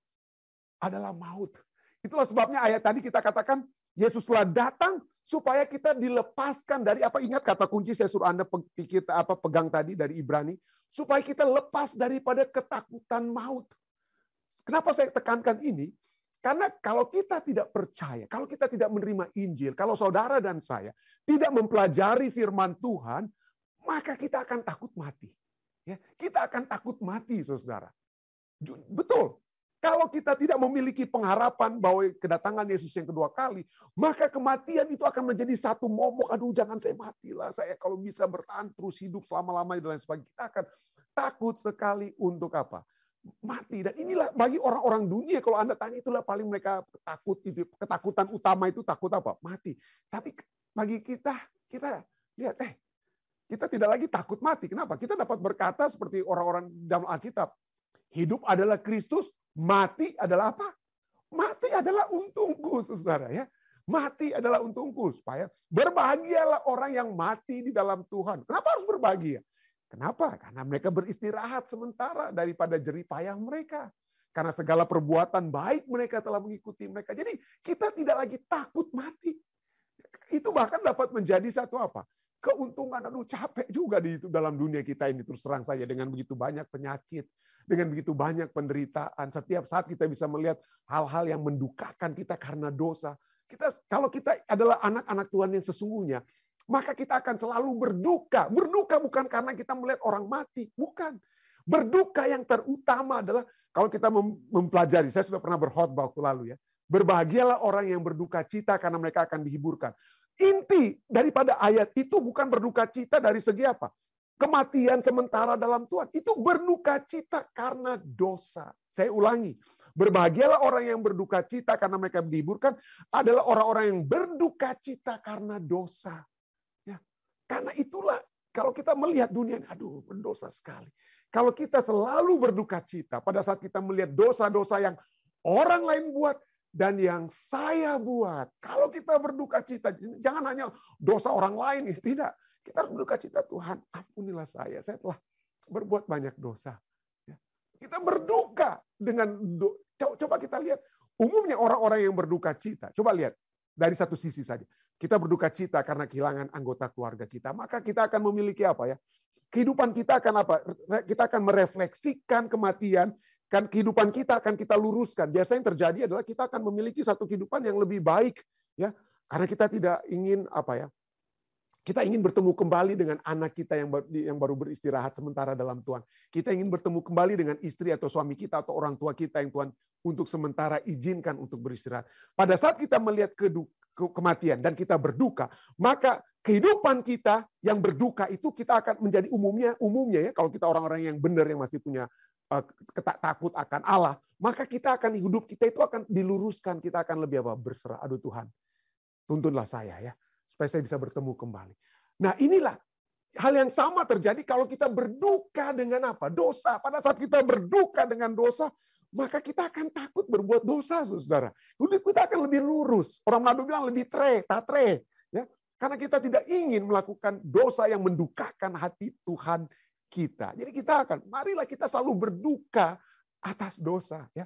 Adalah maut. Itulah sebabnya ayat tadi kita katakan, Yesuslah datang supaya kita dilepaskan dari apa? Ingat kata kunci saya suruh Anda pegang tadi dari Ibrani, supaya kita lepas daripada ketakutan maut. Kenapa saya tekankan ini? Karena kalau kita tidak percaya, kalau kita tidak menerima Injil, kalau saudara dan saya tidak mempelajari firman Tuhan, maka kita akan takut mati. Ya, kita akan takut mati, saudara. Betul. Kalau kita tidak memiliki pengharapan bahwa kedatangan Yesus yang kedua kali, maka kematian itu akan menjadi satu momok. Aduh, jangan saya matilah. Saya kalau bisa bertahan terus hidup selama-lamanya dan lain sebagainya. Kita akan takut sekali untuk apa? Mati. Dan inilah bagi orang-orang dunia, kalau Anda tanya, itulah paling mereka takut. Ketakutan utama itu takut apa? Mati. Tapi bagi kita lihat, kita tidak lagi takut mati. Kenapa? Kita dapat berkata seperti orang-orang dalam Alkitab. Hidup adalah Kristus, mati adalah apa? Mati adalah untungku, saudara ya. Mati adalah untungku, supaya berbahagialah orang yang mati di dalam Tuhan. Kenapa harus berbahagia? Kenapa? Karena mereka beristirahat sementara daripada jerih payah mereka. Karena segala perbuatan baik mereka telah mengikuti mereka. Jadi kita tidak lagi takut mati. Itu bahkan dapat menjadi satu apa? Keuntungan. Aduh, capek juga di dalam dunia kita ini, terus terang saja, dengan begitu banyak penyakit, dengan begitu banyak penderitaan. Setiap saat kita bisa melihat hal-hal yang mendukakan kita karena dosa. Kalau kita adalah anak-anak Tuhan yang sesungguhnya, maka kita akan selalu berduka. Berduka bukan karena kita melihat orang mati, bukan. Berduka yang terutama adalah kalau kita mempelajari, saya sudah pernah berkhotbah waktu lalu ya. Berbahagialah orang yang berduka cita karena mereka akan dihiburkan. Inti daripada ayat itu bukan berduka cita dari segi apa? kematian sementara dalam Tuhan. Itu berduka cita karena dosa. Saya ulangi, berbahagialah orang yang berduka cita karena mereka dihiburkan, adalah orang-orang yang berduka cita karena dosa. Ya. Karena itulah kalau kita melihat dunia ini, aduh berdosa sekali. Kalau kita selalu berduka cita pada saat kita melihat dosa-dosa yang orang lain buat dan yang saya buat. Kalau kita berduka cita, jangan hanya dosa orang lain, tidak. Kita harus berduka cita, Tuhan, ampunilah saya telah berbuat banyak dosa. Kita berduka dengan, coba kita lihat, umumnya orang-orang yang berduka cita, coba lihat dari satu sisi saja. Kita berduka cita karena kehilangan anggota keluarga kita, maka kita akan memiliki apa ya? Kehidupan kita akan apa? Kita akan merefleksikan kematian, kan kehidupan kita akan kita luruskan. Biasanya yang terjadi adalah kita akan memiliki satu kehidupan yang lebih baik, ya, karena kita tidak ingin apa ya? Kita ingin bertemu kembali dengan anak kita yang baru beristirahat sementara dalam Tuhan. Kita ingin bertemu kembali dengan istri atau suami kita atau orang tua kita yang Tuhan untuk sementara izinkan untuk beristirahat. Pada saat kita melihat kematian dan kita berduka, maka kehidupan kita yang berduka itu kita akan menjadi umumnya ya, kalau kita orang-orang yang benar yang masih punya takut akan Allah, maka kita akan hidup kita itu akan diluruskan, kita akan lebih berserah. Aduh Tuhan, tuntunlah saya ya, supaya saya bisa bertemu kembali. Nah inilah hal yang sama terjadi kalau kita berduka dengan apa? Dosa. Pada saat kita berduka dengan dosa, maka kita akan takut berbuat dosa, saudara. Hidup kita akan lebih lurus. Orang Manado bilang lebih tatre, ya. Karena kita tidak ingin melakukan dosa yang mendukakan hati Tuhan kita. Jadi kita akan, marilah kita selalu berduka atas dosa, ya.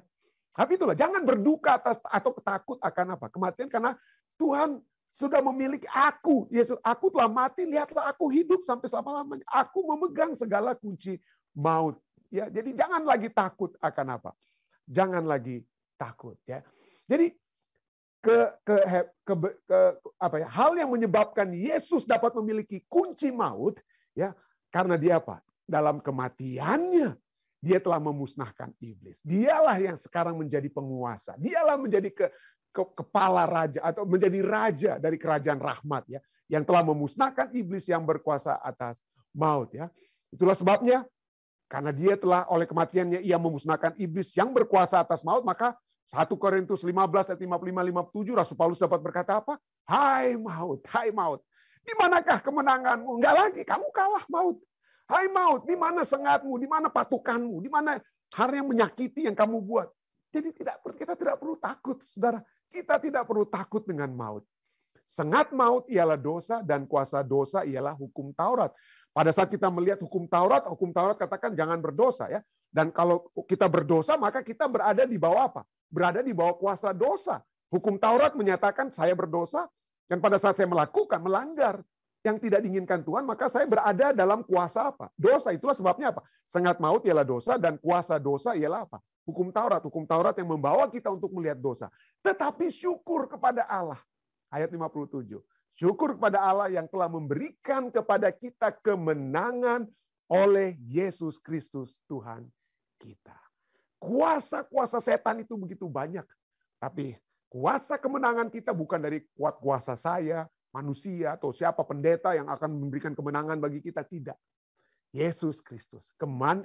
Tapi itulah, jangan berduka atas atau takut akan apa? Kematian, karena Tuhan sudah memiliki aku. Yesus, aku telah mati, lihatlah aku hidup sampai selama-lamanya. Aku memegang segala kunci maut. Ya, jadi jangan lagi takut akan apa? Jangan lagi takut, ya. Jadi hal yang menyebabkan Yesus dapat memiliki kunci maut, ya, karena dia apa? Dalam kematiannya dia telah memusnahkan iblis. Dialah yang sekarang menjadi penguasa. Dialah menjadi kepala raja atau menjadi raja dari kerajaan rahmat, ya, yang telah memusnahkan iblis yang berkuasa atas maut, ya. Itulah sebabnya karena dia telah oleh kematiannya ia memusnahkan iblis yang berkuasa atas maut, maka 1 Korintus 15 ayat 55-57 Rasul Paulus dapat berkata apa? Hai maut, di manakah kemenanganmu? Enggak lagi, kamu kalah maut. Hai maut, di mana sengatmu? Di mana patukanmu? Di mana hal yang menyakiti yang kamu buat? Jadi kita tidak perlu takut, saudara. Kita tidak perlu takut dengan maut. Sengat maut ialah dosa dan kuasa dosa ialah hukum Taurat. Pada saat kita melihat hukum Taurat katakan jangan berdosa, ya. Dan kalau kita berdosa maka kita berada di bawah apa? Berada di bawah kuasa dosa. Hukum Taurat menyatakan saya berdosa dan pada saat saya melanggar yang tidak diinginkan Tuhan, maka saya berada dalam kuasa apa? Dosa. Itulah sebabnya apa? Sengat maut ialah dosa dan kuasa dosa ialah apa? Hukum Taurat yang membawa kita untuk melihat dosa. Tetapi syukur kepada Allah. Ayat 57. Syukur kepada Allah yang telah memberikan kepada kita kemenangan oleh Yesus Kristus Tuhan kita. Kuasa-kuasa setan itu begitu banyak. Tapi kuasa kemenangan kita bukan dari kuat kuasa saya, manusia, atau siapa pendeta yang akan memberikan kemenangan bagi kita. Tidak. Yesus Kristus.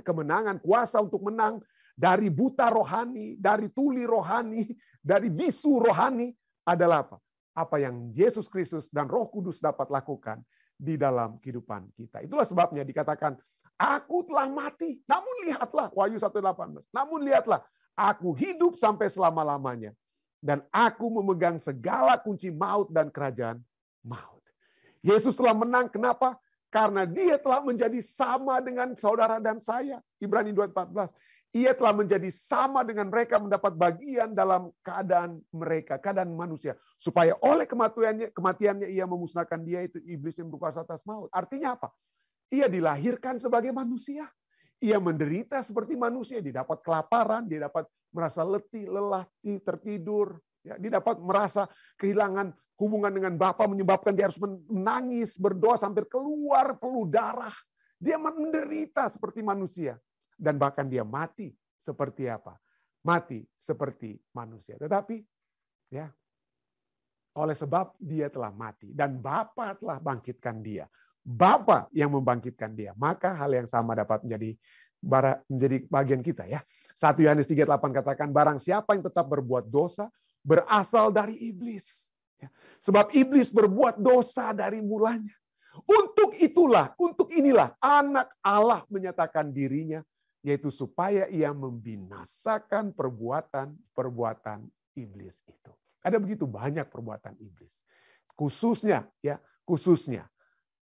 Kemenangan, kuasa untuk menang dari buta rohani, dari tuli rohani, dari bisu rohani adalah apa? Apa yang Yesus Kristus dan Roh Kudus dapat lakukan di dalam kehidupan kita. Itulah sebabnya dikatakan, aku telah mati, namun lihatlah, Wahyu 1:18. Namun lihatlah, aku hidup sampai selama-lamanya. Dan aku memegang segala kunci maut dan kerajaan maut. Yesus telah menang, kenapa? Karena dia telah menjadi sama dengan saudara dan saya. Ibrani 2:14. Ia telah menjadi sama dengan mereka mendapat bagian dalam keadaan mereka, keadaan manusia. Supaya oleh kematiannya ia memusnahkan dia itu iblis yang berkuasa atas maut. Artinya apa? Ia dilahirkan sebagai manusia. Ia menderita seperti manusia. Dia dapat kelaparan, dia dapat merasa letih, lelah, tertidur. Ya, dia dapat merasa kehilangan hubungan dengan Bapa menyebabkan dia harus menangis, berdoa sampai keluar peluh darah. Dia menderita seperti manusia. Dan bahkan dia mati seperti apa? Mati seperti manusia. Tetapi oleh sebab dia telah mati dan Bapa telah bangkitkan dia. Bapa yang membangkitkan dia, maka hal yang sama dapat menjadi bagian kita ya. 1 Yohanes 3:8 katakan, barang siapa yang tetap berbuat dosa berasal dari iblis. Sebab iblis berbuat dosa dari mulanya. Untuk inilah anak Allah menyatakan dirinya, yaitu supaya ia membinasakan perbuatan iblis itu. Ada begitu banyak perbuatan iblis. Khususnya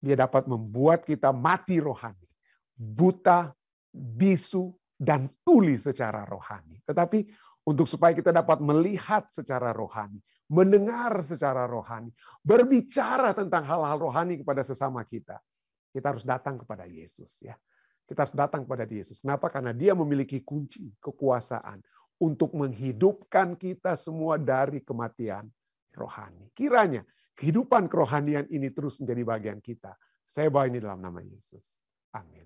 dia dapat membuat kita mati rohani, buta, bisu, dan tuli secara rohani. Tetapi untuk supaya kita dapat melihat secara rohani, mendengar secara rohani, berbicara tentang hal-hal rohani kepada sesama kita harus datang kepada Yesus ya. Kita harus datang kepada Yesus. Kenapa? Karena Dia memiliki kunci kekuasaan untuk menghidupkan kita semua dari kematian rohani. Kiranya kehidupan kerohanian ini terus menjadi bagian kita. Saya bawa ini dalam nama Yesus. Amin.